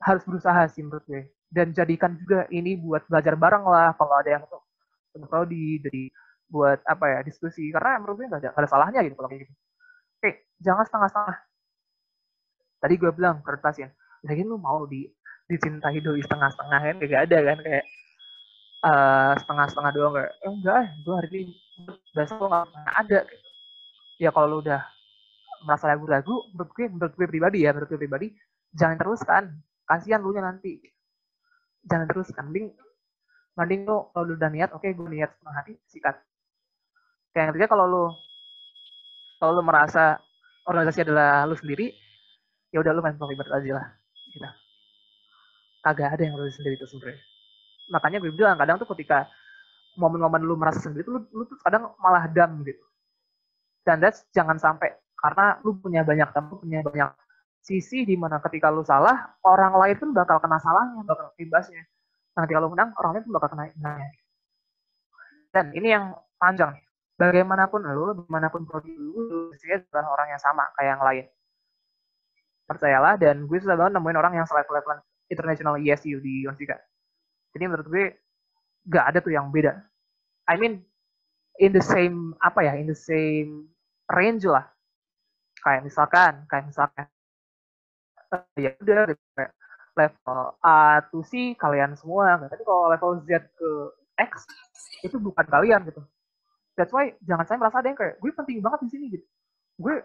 harus berusaha sih menurut gue, dan jadikan juga ini buat belajar bareng lah kalau ada yang prodi jadi buat diskusi, karena menurut gue nggak ada salahnya gitu kalau kayak gitu. Oke, jangan setengah-setengah. Tadi gue bilang prioritasin. Lagi lu mau dicintai doi setengah-setengah kan gak ada kan, kayak setengah-setengah doang kayak enggak, gue hari ini besok gue nggak ada gitu. Ya kalau lu udah merasa ragu-ragu, menurut gue pribadi jangan teruskan, kasihan lu nya nanti. Jangan teruskan, mending lu kalau lu udah niat, oke gue niat setengah hati, sikat. Kayak yang ketiga, kalau lu merasa organisasi adalah lu sendiri, ya udah lu main private aja lah, gitu. Kagak ada yang lu sendiri itu sebenarnya. Makanya gue bilang kadang tuh ketika momen-momen lu merasa sendiri tuh lu tuh kadang malah dam gitu. Dan jangan sampai, karena lu punya banyak sisi di mana ketika lu salah, orang lain pun bakal kena salahnya, bakal imbasnya. Nah, ketika lu menang, orang lain pun bakal kena imbasnya. Dan ini yang panjang nih. Bagaimanapun prodi lu adalah orang yang sama kayak yang lain. Percayalah, dan gue susah banget nemuin orang yang selevel-levelan international ESU di Unsika. Jadi menurut gue gak ada tuh yang beda. I mean, in the same range lah. Kayak misalkan ya udah kayak level A to C kalian semua. Tapi kalau level Z ke X itu bukan kalian gitu. That's why jangan sampai merasa ada yang kayak gue penting banget di sini gitu. Gue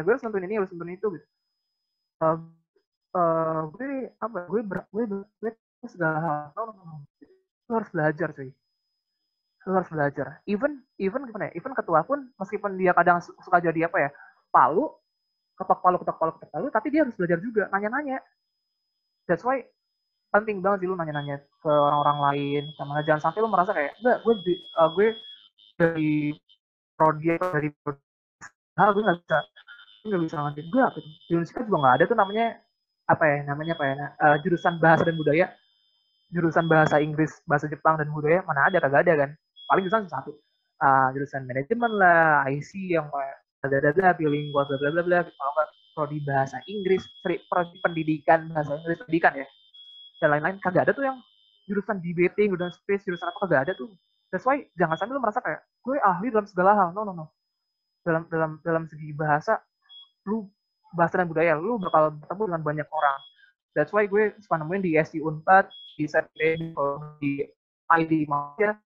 harus nonton ini, harus nonton itu gitu. Gue segala hal. No. Lu harus belajar cuy. Lu harus belajar. Even gimana ya? Even ketua pun meskipun dia kadang suka jadi apa ya? ketok palu, tapi dia harus belajar juga, nanya-nanya. That's why penting banget sih lu nanya-nanya ke orang-orang lain. Sama jangan sampai lu merasa kayak, enggak, gue dari prodi dari gue nggak bisa ngerti gue gitu. Di Indonesia juga nggak ada tuh namanya jurusan bahasa dan budaya, jurusan bahasa Inggris, bahasa Jepang dan budaya, mana ada, kagak ada kan. Paling jurusan satu, jurusan manajemen lah, IC yang kayak ada bilingual bla bla bla, kalau nggak prodi bahasa Inggris, prodi pendidikan bahasa Inggris pendidikan ya, dan lain-lain, kagak ada tuh yang jurusan DBT, jurusan space, jurusan apa, kagak ada tuh. That's why jangan sampai lu merasa kayak gue ahli dalam segala hal. No. Dalam segi bahasa, lu bahasa dan budaya, lu bakal bertemu dengan banyak orang. That's why gue suka nemuin di SI Unpad, di SETB, di ID Malaysia,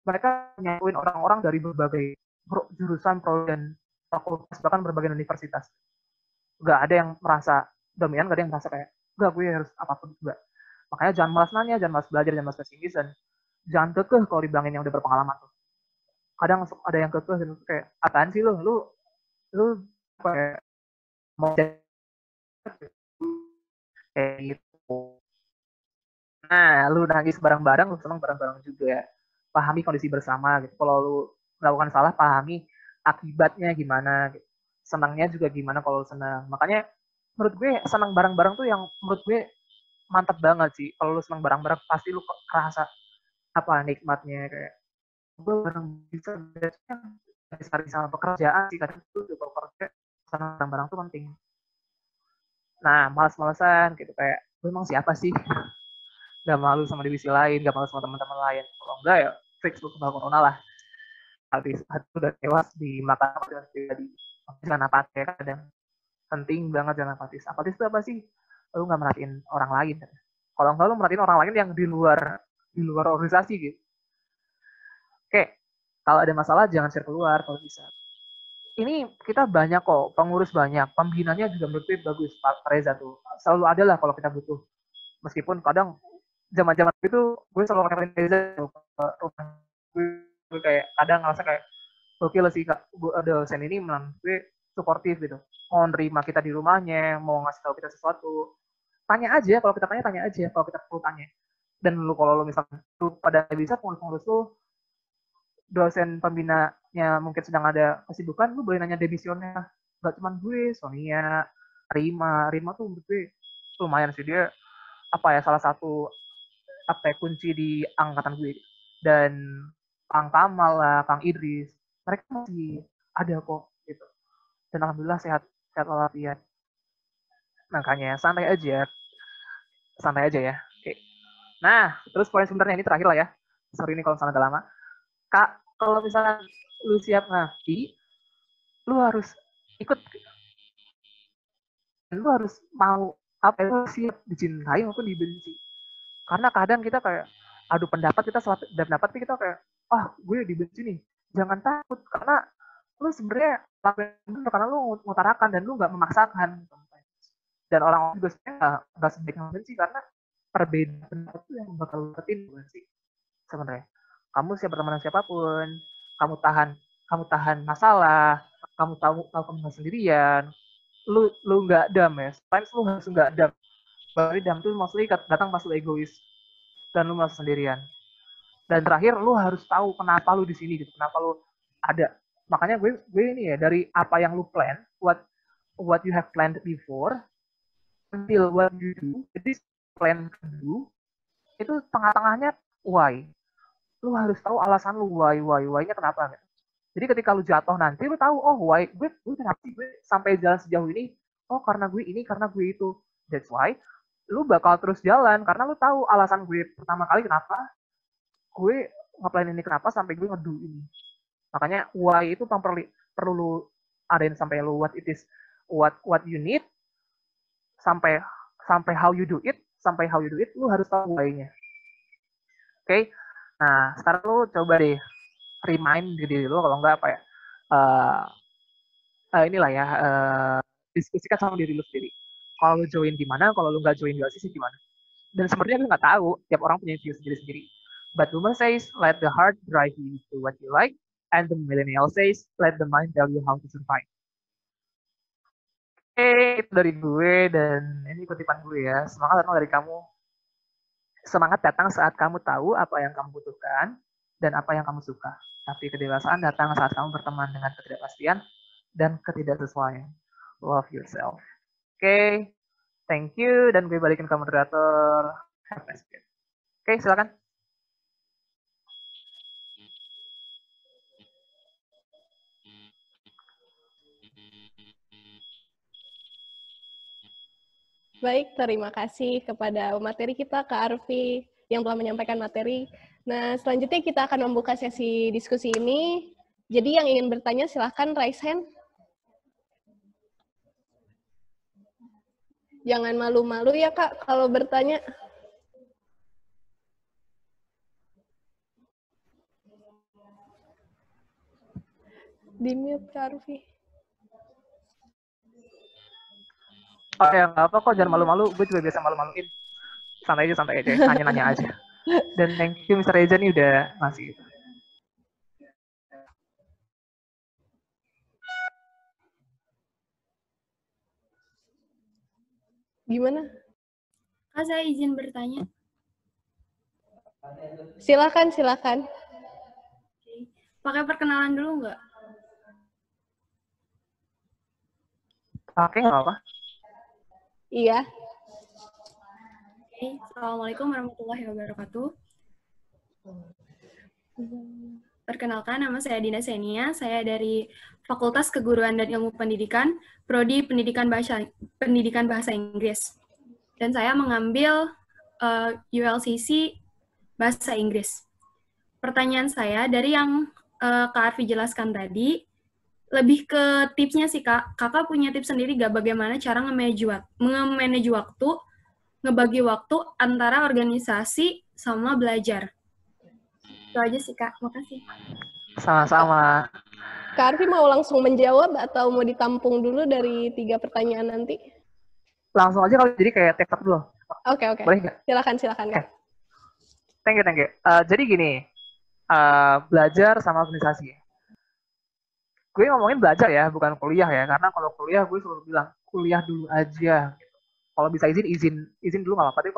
mereka nyatuin orang-orang dari berbagai jurusan, dan fakultas, bahkan berbagai universitas. Gak ada yang merasa dominan, gak ada yang merasa kayak gak, gue harus apapun juga. Makanya jangan malas nanya, jangan malas belajar, jangan malas pesimis, dan jangan kekeh kalau dibilangin yang udah berpengalaman tuh. Kadang ada yang kekeh dan kayak, apaan sih lu kayak mau kayak gitu. Nah, lu nangis bareng-bareng, lu senang bareng-bareng juga. Pahami kondisi bersama gitu. Kalau lu melakukan salah, pahami akibatnya gimana gitu. Senangnya juga gimana kalau senang. Makanya menurut gue senang bareng-bareng tuh yang menurut gue mantap banget sih. Kalau lu senang bareng-bareng pasti lu kerasa apa nikmatnya, kayak gue bareng bisa cari sama pekerjaan sih, kadang itu juga kerja senang bareng-bareng tuh penting. Nah, malas-malasan gitu kayak lu emang siapa sih? Gak malu sama divisi lain, gak malu sama teman-teman lain. Kalau enggak ya fix lu kena corona lah. Hati udah tewas dimakan dengan pribadi. Jangan apatis, kadang penting banget jangan apatis. Apatis itu apa sih? Lu nggak merhatiin orang lain. Kalau enggak lu merhatiin orang lain yang di luar organisasi gitu. Oke, kalau ada masalah jangan share keluar kalau bisa. Ini kita banyak kok, pengurus banyak, pembinanya juga menurut gue bagus, Pak Reza tuh. Selalu ada lah kalau kita butuh. Meskipun kadang zaman-zaman itu gue selalu ngapain Reza gue kayak kadang ngerasa kayak oke lah sih, Kak, dosen ini menurut gue suportif gitu, mau nerima kita di rumahnya, mau ngasih tahu kita sesuatu, tanya aja, kalau kita tanya aja, kalau kita perlu tanya. Dan lu kalau lu misalkan lu pada bisa pengurus lu dosen pembinanya mungkin sedang ada kesibukan, lu boleh nanya demisionnya. Gak cuma gue, Sonia, Rima tuh menurut gue lumayan sih, dia apa ya, salah satu kunci di angkatan gue. Dan Kang Kamal lah, Kang Idris, mereka masih ada kok gitu. Dan alhamdulillah sehat walafiat. Makanya santai aja ya. Oke. Nah, terus poin sebenarnya ini terakhir lah ya. Sorry ini kalau misalnya agak lama. Kak, kalau misalnya lu siap ngabdi, lu harus ikut. Lu harus mau lu siap dicintai maupun dibenci. Karena kadang kita kayak adu pendapat, kita salah pendapat, tapi kita kayak gue dibenci nih. Jangan takut, karena lu sebenarnya lakuin karena lu mengutarakan dan lu nggak memaksakan. Dan orang-orang juga sebenarnya nggak sebaik yang benci, karena perbedaan pendapat itu yang bakal dapetin bukan sih sebenarnya. Kamu siap berteman dengan siapapun, kamu tahan masalah, kamu tahu kamu nggak sendirian, lu nggak dam ya. Sometimes lu harus nggak dam. Baru dam tuh maksudnya datang pas lu egois dan lu merasa sendirian. Dan terakhir lu harus tahu kenapa lu di sini gitu, kenapa lu ada. Makanya gue ini ya, dari apa yang lu plan, what you have planned before until what you do, jadi plan to do itu tengah-tengahnya why. Lu harus tahu alasan lu why-nya kenapa gitu. Jadi ketika lu jatuh nanti lu tahu, oh why gue kenapa sih gue sampai jalan sejauh ini? Oh karena gue ini, karena gue itu. That's why lu bakal terus jalan karena lu tahu alasan gue pertama kali kenapa gue ngeplan ini, kenapa sampai gue ngedo ini. Makanya why itu perlu lu adain sampai lu what it is, what you need, sampai how you do it, lu harus tahu why-nya. Oke? Nah, sekarang lu coba deh remind diri lu, kalau enggak apa ya, inilah ya, diskusikan sama diri lu sendiri. Kalau lu join gimana, kalau lu nggak join di OSIS gimana. Dan sebenarnya lu nggak tahu, tiap orang punya view sendiri-sendiri. But Boomer says, let the heart drive you to what you like, and the millennial says, let the mind tell you how to survive. Oke, itu dari gue, dan ini kutipan gue ya. Semangat datang dari kamu. Semangat datang saat kamu tahu apa yang kamu butuhkan dan apa yang kamu suka. Tapi kedewasaan datang saat kamu berteman dengan ketidakpastian dan ketidaksesuaian. Love yourself. Oke, thank you. Dan gue balikin ke moderator. Have a nice day. Oke, silakan. Baik, terima kasih kepada materi kita, Kak Arfi, yang telah menyampaikan materi. Nah, selanjutnya kita akan membuka sesi diskusi ini. Jadi yang ingin bertanya silahkan raise hand. Jangan malu-malu ya, Kak, kalau bertanya. Di-mute, Kak Arfi. Oh ya, nggak apa kok, jangan malu-malu. Gue juga biasa malu-maluin. Santai aja. Nanya-nanya aja. Dan thank you Mr. Reza nih udah ngasih. Gimana? Kak, saya izin bertanya. Silakan. Pakai perkenalan dulu nggak? Oke, nggak apa. Iya. Oke, Assalamualaikum warahmatullahi wabarakatuh. Perkenalkan, nama saya Dina Senia. Saya dari Fakultas Keguruan dan Ilmu Pendidikan, Prodi Pendidikan Bahasa Inggris. Dan saya mengambil ULCC Bahasa Inggris. Pertanyaan saya, dari yang Kak Arfi jelaskan tadi, lebih ke tipsnya sih, Kak. Kakak punya tips sendiri nggak bagaimana cara nge-manage waktu, ngebagi waktu antara organisasi sama belajar? Itu aja sih, Kak. Makasih. Sama-sama. Kak Arfi mau langsung menjawab atau mau ditampung dulu dari 3 pertanyaan nanti? Langsung aja kalau jadi kayak take dulu. Oke. Boleh nggak? Silakan, Kak. Thank you. Jadi gini, belajar sama organisasi. Gue ngomongin belajar ya, bukan kuliah ya. Karena kalau kuliah gue selalu bilang, kuliah dulu aja. Kalau bisa izin dulu nggak apa-apa. Tapi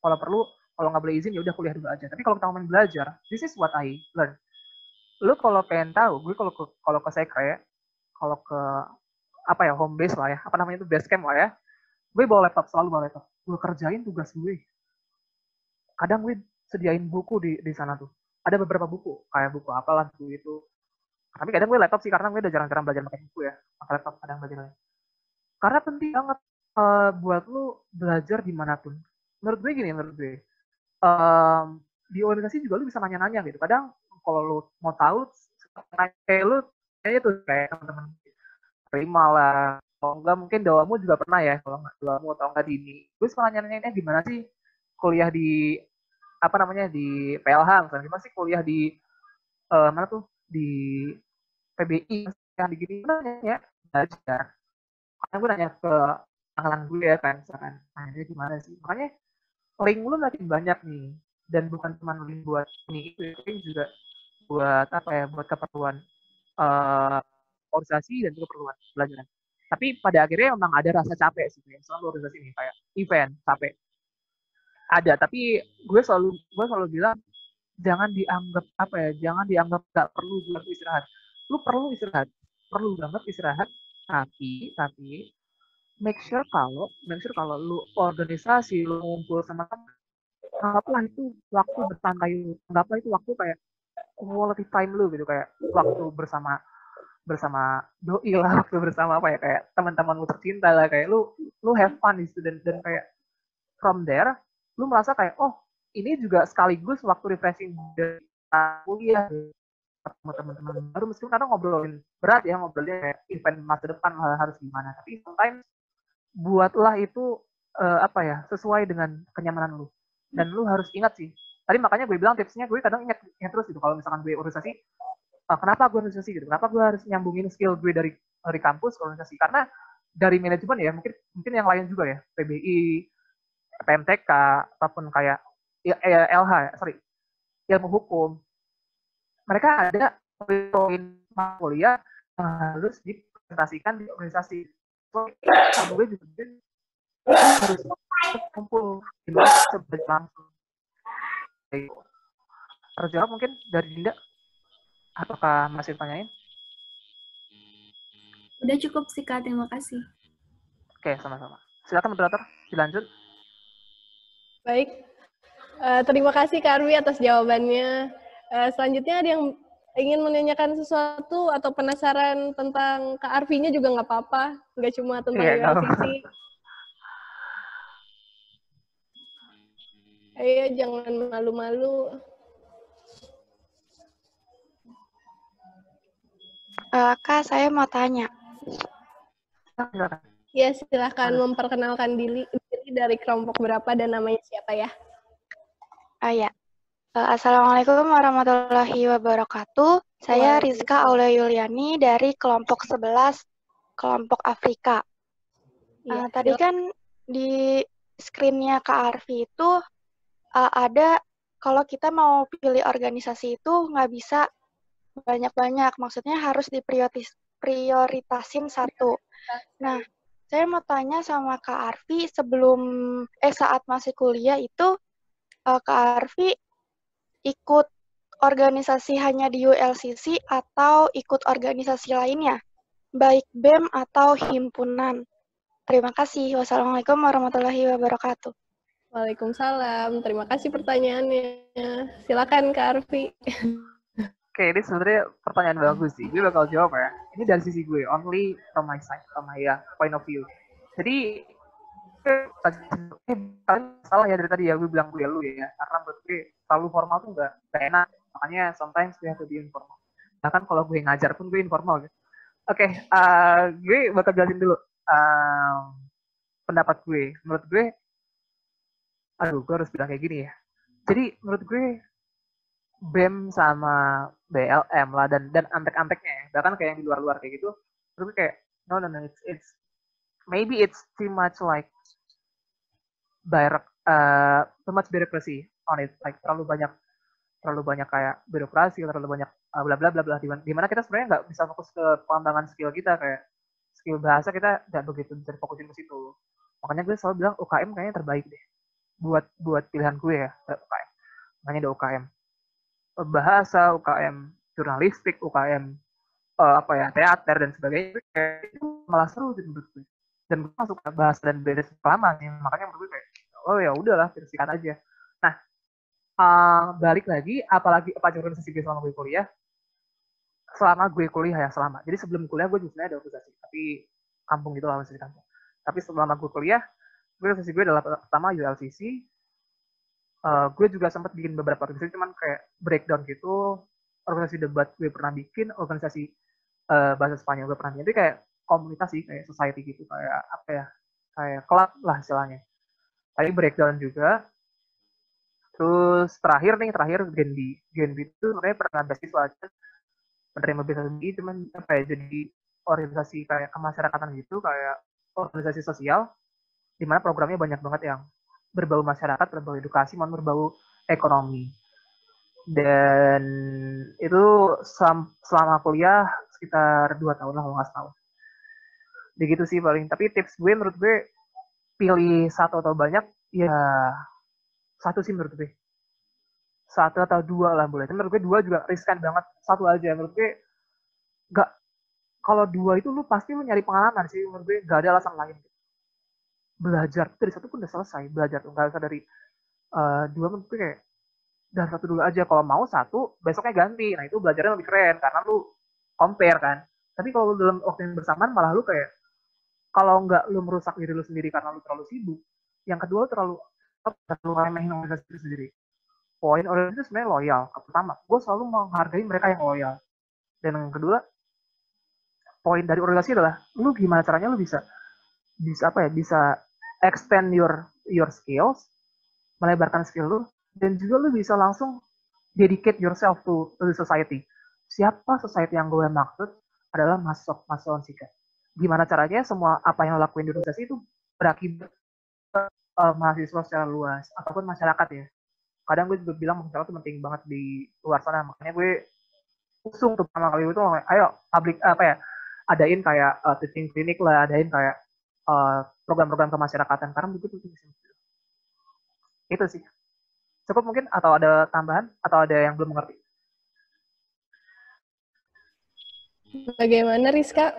kalau perlu, kalau nggak boleh izin ya udah kuliah dulu aja. Tapi kalau kita ngomongin belajar, this is what I learn. Lu kalau pengen tahu, gue kalau ke sekre, kalau ke apa ya, home base lah ya, apa namanya itu, base camp lah ya, gue selalu bawa laptop. Gue kerjain tugas gue. Kadang gue sediain buku di sana tuh. Ada beberapa buku, kayak buku apalah buku itu. Tapi kadang gue laptop sih, karena gue udah jarang-jarang belajar pakai buku ya. Pakai laptop kadang belajarnya. Karena penting banget buat lu belajar dimanapun. Menurut gue, di organisasi juga lu bisa nanya-nanya gitu. Kadang kalau lu mau tahu, kayak lu kayaknya tuh kayak teman-teman terima lah. Kalau enggak mungkin doamu juga pernah ya, kalau nggak doamu atau enggak Dini. Gue suka nanya-nanya gimana sih kuliah di apa namanya di PLH, misalnya gimana sih kuliah di mana tuh di PBI yang di gini, nanya belajar. Karena gue nanya ke angkatan gue ya kan, misalkan, ini gimana sih? Makanya link lu makin banyak nih, dan bukan cuma link buat ini itu, tapi juga buat apa ya, buat keperluan organisasi dan juga keperluan pelajaran. Tapi pada akhirnya memang ada rasa capek sih, selalu organisasi ini kayak event capek ada, tapi gue selalu bilang jangan dianggap apa ya, jangan dianggap nggak perlu buat istirahat. Lu perlu istirahat, perlu banget istirahat, tapi make sure kalau lu organisasi, lu ngumpul sama teman, anggaplah itu waktu bersantai lu, anggaplah itu waktu kayak quality time lu gitu, kayak waktu bersama bersama doi lah, waktu bersama apa ya, kayak teman-teman lu tercinta lah, kayak lu have fun di situ, dan kayak from there lu merasa kayak oh ini juga sekaligus waktu refreshing dari kuliah sama teman-teman baru, meskipun kadang ngobrolin berat ya, ngobrolnya kayak event masa depan harus gimana, tapi sometimes buatlah itu apa ya, sesuai dengan kenyamanan lu, dan lu harus ingat sih, tadi makanya gue bilang tipsnya, gue kadang ingat terus gitu kalau misalkan gue organisasi, kenapa gue organisasi gitu, kenapa gue harus nyambungin skill gue dari kampus ke organisasi, karena dari manajemen ya, mungkin yang lain juga ya, PBI, PMTK, ataupun kayak LH ya, sorry, ilmu hukum, mereka ada poin kuliah yang harus dipresentasikan di organisasi. So, gue juga harus kumpul di sebagai langsung. Terjawab mungkin dari Dinda? Apakah masih tanyain? Udah cukup sih Kak, terima kasih. Oke, sama-sama. Silakan moderator, dilanjut. Baik, terima kasih Kak Arwi atas jawabannya. Selanjutnya ada yang ingin menanyakan sesuatu atau penasaran tentang Kak Arvinya juga nggak apa-apa, nggak cuma tentang ULCC. Ayo, jangan malu-malu. Kak, saya mau tanya. Ya, silahkan memperkenalkan diri dari kelompok berapa dan namanya siapa ya? Ya. Assalamualaikum warahmatullahi wabarakatuh. Saya Rizka Aulia Yuliani dari kelompok 11, kelompok Afrika. Ya, tadi kan di screen-nya Kak Arfi itu ada kalau kita mau pilih organisasi itu nggak bisa banyak-banyak, maksudnya harus diprioritasin satu. Nah, saya mau tanya sama Kak Arfi saat masih kuliah itu Kak Arfi ikut organisasi hanya di ULCC atau ikut organisasi lainnya, baik BEM atau himpunan. Terima kasih. Wassalamualaikum warahmatullahi wabarakatuh. Waalaikumsalam. Terima kasih pertanyaannya. Silakan Kak Arfi. Oke, ini sebenarnya pertanyaan bagus sih. Gue bakal jawab ya. Ini dari sisi gue, only from my side, from my point of view. Jadi, salah ya dari tadi ya, gue bilang gue lu ya. Karena menurut gue terlalu formal tuh nggak enak. Makanya sometimes gue have to be informal. Bahkan kalau gue ngajar pun gue informal gitu. Oke, gue bakal jelasin dulu pendapat gue. Menurut gue, gue harus bilang kayak gini ya. Jadi menurut gue BEM sama BLM lah dan antek-anteknya ya, bahkan kayak yang di luar-luar kayak gitu, menurut gue kayak no, it's maybe it's too much like too much bureaucracy on it, like terlalu banyak kayak birokrasi, terlalu banyak bla bla bla bla, di mana kita sebenarnya nggak bisa fokus ke pengembangan skill kita, kayak skill bahasa kita nggak begitu bisa fokusin ke situ. Makanya gue selalu bilang UKM kayaknya terbaik deh buat pilihan gue ya, UKM. Makanya ada UKM bahasa, UKM jurnalistik, UKM teater dan sebagainya, itu malah seru gitu menurut gue. Dan gue masuk ke bahasa dan beda lama nih, makanya menurut gue kayak oh ya udahlah, sikat aja. Nah, balik lagi, apalagi apa organisasi gue selama gue kuliah? Jadi sebelum kuliah gue juga ada organisasi, tapi kampung gitu lah, masih di kampung. Tapi selama gue kuliah, organisasi gue adalah pertama ULCC. Gue juga sempat bikin beberapa organisasi, cuman kayak breakdown gitu. Organisasi debat gue pernah bikin, organisasi bahasa Spanyol gue pernah bikin. Jadi kayak komunitas sih, kayak society gitu, kayak apa ya, kayak klub lah istilahnya. Tadi breakdown juga. Terus terakhir Genbi itu sebenarnya pernah beasiswa aja, menerima beasiswa, cuman apa ya, jadi organisasi kayak kemasyarakatan gitu, kayak organisasi sosial. Dimana programnya banyak banget yang berbau masyarakat, berbau edukasi, maupun berbau ekonomi. Dan itu selama kuliah sekitar 2 tahun lah kalau nggak salah. Begitu sih paling. Tapi tips gue menurut gue pilih satu atau banyak, ya satu sih menurut gue. Satu atau dua lah boleh. Tapi menurut gue 2 juga riskan banget. Satu aja menurut gue nggak. Kalau 2 itu lu pasti lu nyari pengalaman sih menurut gue, nggak ada alasan lain. Belajar dari 1 pun udah selesai. Belajar tuh nggak usah dari 2 menurut gue kayak dan 1 dulu aja. Kalau mau 1 besoknya ganti. Nah itu belajarnya lebih keren karena lu compare kan. Tapi kalau lu dalam waktu yang bersamaan malah lu kayak kalau nggak lu merusak diri lu sendiri karena lu terlalu sibuk, yang kedua lu terlalu remehin organisasi itu sendiri. Poin organisasi itu sebenarnya loyal. Pertama, gue selalu menghargai mereka yang loyal. Dan yang kedua, poin dari organisasi adalah lu gimana caranya lu bisa extend your skills, melebarkan skill lu, dan juga lu bisa langsung dedicate yourself to the society. Siapa society yang gue maksud adalah mahasiswa Unsikap. Gimana caranya semua apa yang lo lakuin di organisasi itu berakibat mahasiswa secara luas ataupun masyarakat ya. Kadang gue juga bilang masyarakat itu penting banget di luar sana, makanya gue usung tuh pertama kali itu ayo publik adain kayak teaching klinik lah, adain kayak program-program kemasyarakatan karena begitu itu sih. Cukup mungkin atau ada tambahan atau ada yang belum mengerti? Bagaimana Rizka?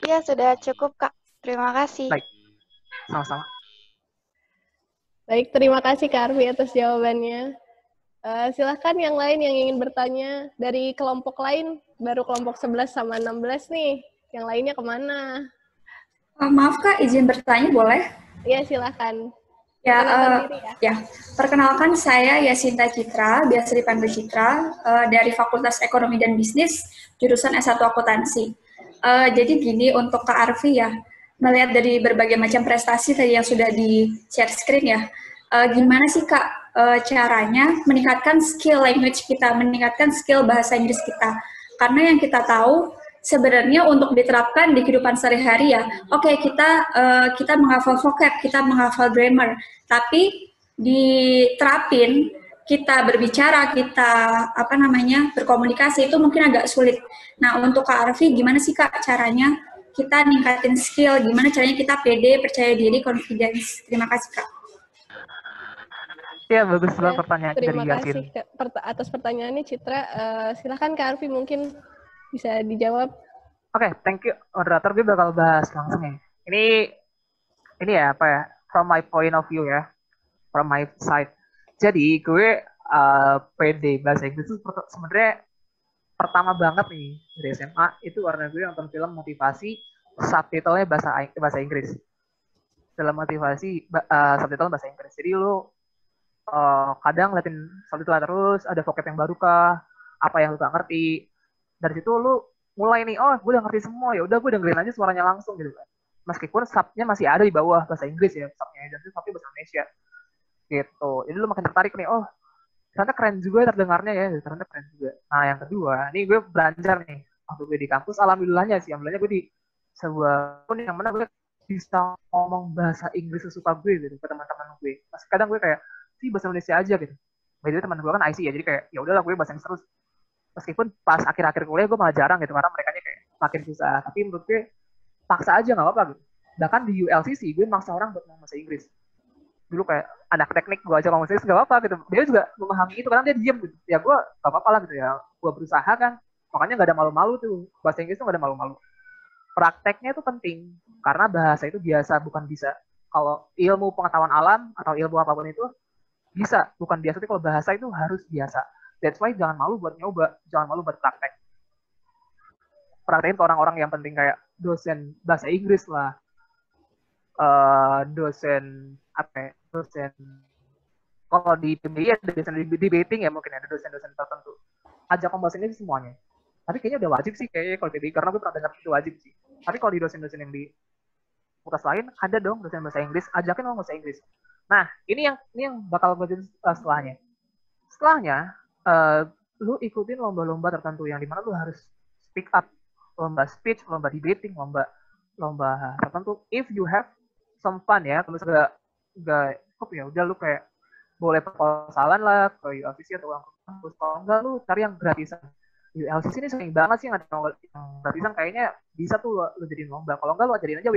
Ya, sudah cukup, Kak. Terima kasih. Baik, sama-sama. Baik, terima kasih Kak Arfi atas jawabannya. Silahkan yang lain yang ingin bertanya dari kelompok lain, baru kelompok 11 sama 16 nih. Yang lainnya kemana? Maaf Kak, izin bertanya boleh? Ya, silahkan. Perkenalkan saya Yasinta Citra, biasa dipanggil Citra, dari Fakultas Ekonomi dan Bisnis, jurusan S1 Akuntansi. Jadi gini untuk Kak Arfi ya, melihat dari berbagai macam prestasi tadi yang sudah di-share screen ya, gimana sih Kak caranya meningkatkan skill language kita, meningkatkan skill bahasa Inggris kita? Karena yang kita tahu, sebenarnya untuk diterapkan di kehidupan sehari-hari ya, oke, kita menghafal vocab, kita menghafal grammar, tapi diterapin kita berbicara, kita berkomunikasi itu mungkin agak sulit. Nah, untuk Kak Arfi, gimana sih Kak caranya kita ningkatin skill, gimana caranya kita pede, percaya diri, confidence? Terima kasih Kak. Ya, bagus banget pertanyaan dari Yasin. Terima kasih atas pertanyaannya Citra. Silahkan Kak Arfi mungkin bisa dijawab. Oke, thank you. Moderator, gue bakal bahas langsung ya. Ini ya, from my point of view ya. From my side. Jadi, gue pede bahasa Inggris itu sebenarnya pertama banget nih dari SMA, itu karena gue nonton film motivasi, subtitlenya bahasa Inggris. Dalam motivasi, subtitle bahasa Inggris. Jadi, lu kadang liatin subtitle terus, ada vocab yang baru kah, apa yang lu gak ngerti. Dari situ lu mulai nih, oh gue udah ngerti semua, ya udah gue dengerin aja suaranya langsung gitu kan. Meskipun subnya masih ada di bawah bahasa Inggris ya, subnya dan subnya bahasa Indonesia gitu. Jadi lu makin tertarik nih, oh ternyata keren juga terdengarnya ya, ternyata keren juga. Nah yang kedua, nih gue belajar nih waktu gue di kampus, alhamdulillahnya gue di sebuah pun yang mana gue bisa ngomong bahasa Inggris sesuka gue gitu ke teman-teman gue. Mas kadang gue kayak sih bahasa Indonesia aja gitu. By the way, teman gue kan IC ya, jadi kayak ya udahlah gue bahasa Inggris terus. Meskipun pas akhir-akhir kuliah gue malah jarang gitu karena mereka kayak makin susah. Tapi menurut gue paksa aja nggak apa-apa gitu. Bahkan di ULCC gue maksa orang buat ngomong bahasa Inggris. Dulu kayak anak teknik gue aja ngomong bahasa Inggris nggak apa-apa gitu. Dia juga memahami itu karena dia diem gitu. Ya gue nggak apa-apa lah gitu ya. Gue berusaha kan. Makanya nggak ada malu-malu tuh. Bahasa Inggris tuh nggak ada malu-malu. Prakteknya itu penting karena bahasa itu biasa bukan bisa. Kalau ilmu pengetahuan alam atau ilmu apapun itu bisa, bukan biasa. Tapi kalau bahasa itu harus biasa. That's why jangan malu buat nyoba, jangan malu buat praktek. Praktekin ke orang-orang yang penting kayak dosen bahasa Inggris lah, dosen kalau di PBI ada dosen debating ya mungkin ada dosen-dosen tertentu. Ajak membahas ini semuanya. Tapi kayaknya udah wajib sih kayaknya kalau PBI karena gue pernah dengar itu wajib sih. Tapi kalau di dosen-dosen yang di fakultas lain ada dong dosen bahasa Inggris, ajakin ngomong bahasa Inggris. Nah ini yang bakal gue setelahnya. Setelahnya lu ikutin lomba-lomba tertentu yang dimana lu harus speak up, lomba speech, lomba debating, lomba tertentu. If you have some fun ya, terus nggak cukup ya udah lu kayak boleh proposalan lah ke ULCC atau orang kampus. Kalau enggak lu cari yang gratisan. ULCC ini sering banget sih yang gratisan, kayaknya bisa tuh lu jadiin lomba. Kalau enggak lu jadiin aja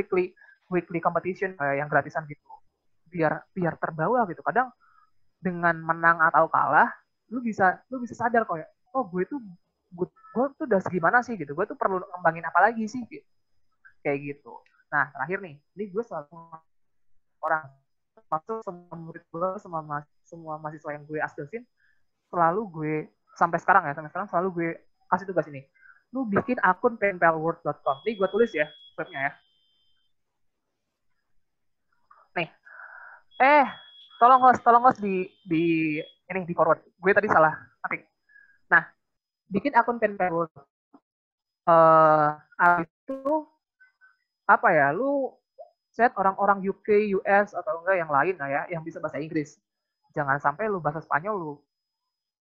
weekly competition kayak yang gratisan gitu. Biar terbawa gitu. Kadang dengan menang atau kalah, lu bisa sadar kayak, oh gue tuh udah segimana sih gitu. Gue tuh perlu ngembangin apa lagi sih gitu. Kayak gitu. Nah, terakhir nih, ini gue selalu orang masuk semua murid gue, semua mahasiswa yang gue asdosin, selalu gue sampai sekarang selalu gue kasih tugas ini. Lu bikin akun penpalworld.com. Ini gue tulis ya webnya ya. Nih. Tolong host di ini di forward. Gue tadi salah ketik. Nah, bikin akun penpalworld. Itu apa ya? Lu set orang-orang UK, US atau enggak yang lain lah ya, yang bisa bahasa Inggris. Jangan sampai lu bahasa Spanyol lu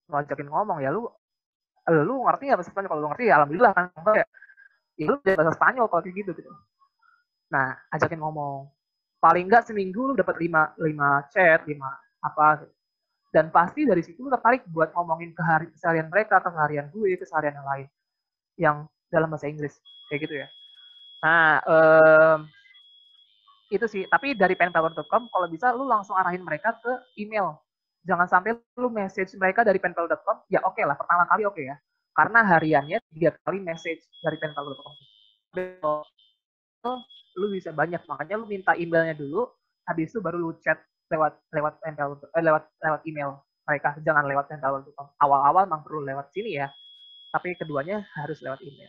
ajakin ngomong ya lu ngerti nggak bahasa Spanyol? Kalau lu ngerti ya alhamdulillah kan, enggak ya lu bisa bahasa Spanyol kalau kayak gitu. Nah, ajakin ngomong. Paling enggak seminggu lu dapat 5 chat, 5 apa. Dan pasti dari situ lu tertarik buat ngomongin keseharian mereka, keseharian gue, keseharian yang lain yang dalam bahasa Inggris. Kayak gitu ya. Nah, itu sih. Tapi dari penpal.com kalau bisa lu langsung arahin mereka ke email. Jangan sampai lu message mereka dari penpal.com, ya oke lah, pertama kali oke ya. Karena hariannya 3 kali message dari penpal.com. Lu bisa banyak, makanya lu minta emailnya dulu, habis itu baru lu chat lewat email mereka, jangan lewat penpal.com. Awal-awal memang perlu lewat sini ya, tapi keduanya harus lewat email.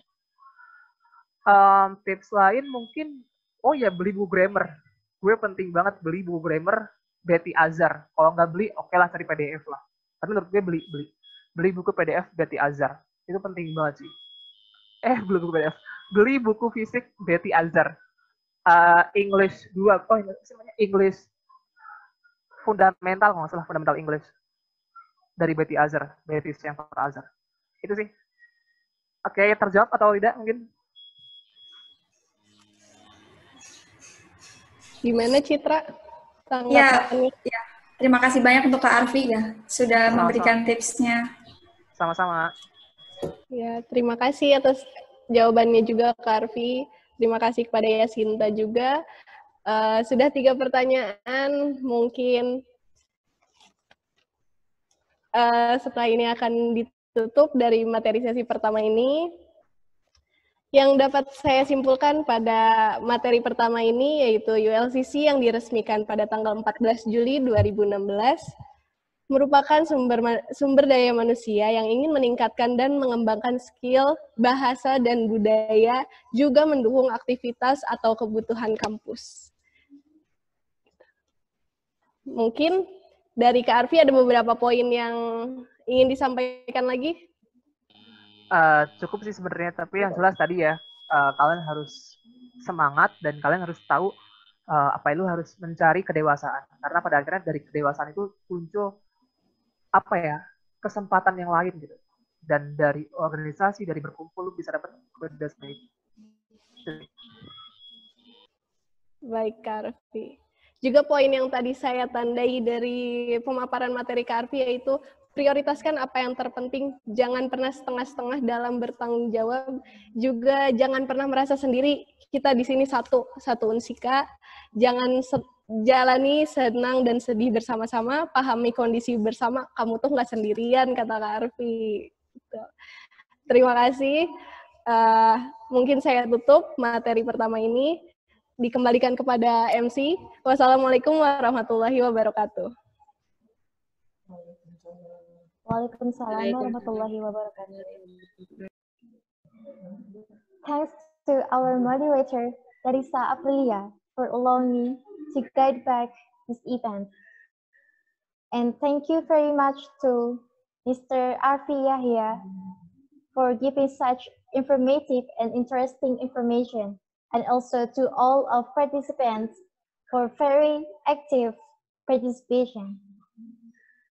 Tips lain mungkin, oh ya beli buku grammar. Gue penting banget beli buku grammar Betty Azar. Kalau nggak beli, oke lah cari PDF lah. Tapi menurut gue beli buku PDF Betty Azar. Itu penting banget sih. Beli buku PDF. Beli buku fisik Betty Azar. English 2. Oh, ini namanya English fundamental, nggak salah, fundamental English. Dari Betty Azar. Betty Azar. Itu sih. Oke, terjawab atau tidak mungkin? Gimana Citra? Ya, terima kasih banyak untuk Kak Arfi ya, sudah memberikan tipsnya. Sama-sama. Ya, terima kasih atas jawabannya juga Kak Arfi. Terima kasih kepada Yasinta juga. Sudah 3 pertanyaan, mungkin setelah ini akan ditutup dari materi sesi pertama ini. Yang dapat saya simpulkan pada materi pertama ini yaitu ULCC yang diresmikan pada tanggal 14 Juli 2016 merupakan sumber daya manusia yang ingin meningkatkan dan mengembangkan skill, bahasa, dan budaya, juga mendukung aktivitas atau kebutuhan kampus. Mungkin dari Kak Arfi ada beberapa poin yang ingin disampaikan lagi? Cukup sih sebenarnya, tapi yang jelas tadi ya, kalian harus semangat dan kalian harus tahu apa itu harus mencari kedewasaan, karena pada akhirnya dari kedewasaan itu muncul apa ya, kesempatan yang lain gitu, dan dari organisasi, dari berkumpul lu bisa dapat kedewasaan itu. Baik Kak Arfi. Juga poin yang tadi saya tandai dari pemaparan materi Kak Arfi yaitu prioritaskan apa yang terpenting, jangan pernah setengah-setengah dalam bertanggung jawab, juga jangan pernah merasa sendiri, kita di sini satu Unsika, jangan jalani senang dan sedih bersama-sama, pahami kondisi bersama, kamu tuh nggak sendirian, kata Kak Arfi. Terima kasih, mungkin saya tutup materi pertama ini, dikembalikan kepada MC. Wassalamualaikum warahmatullahi wabarakatuh. Waalaikumsalam warahmatullahi wabarakatuh. Thanks to our moderator, Teresa Aprilia, for allowing me to guide back this event. And thank you very much to Mr. Arfi Yahya for giving such informative and interesting information, and also to all of participants for very active participation.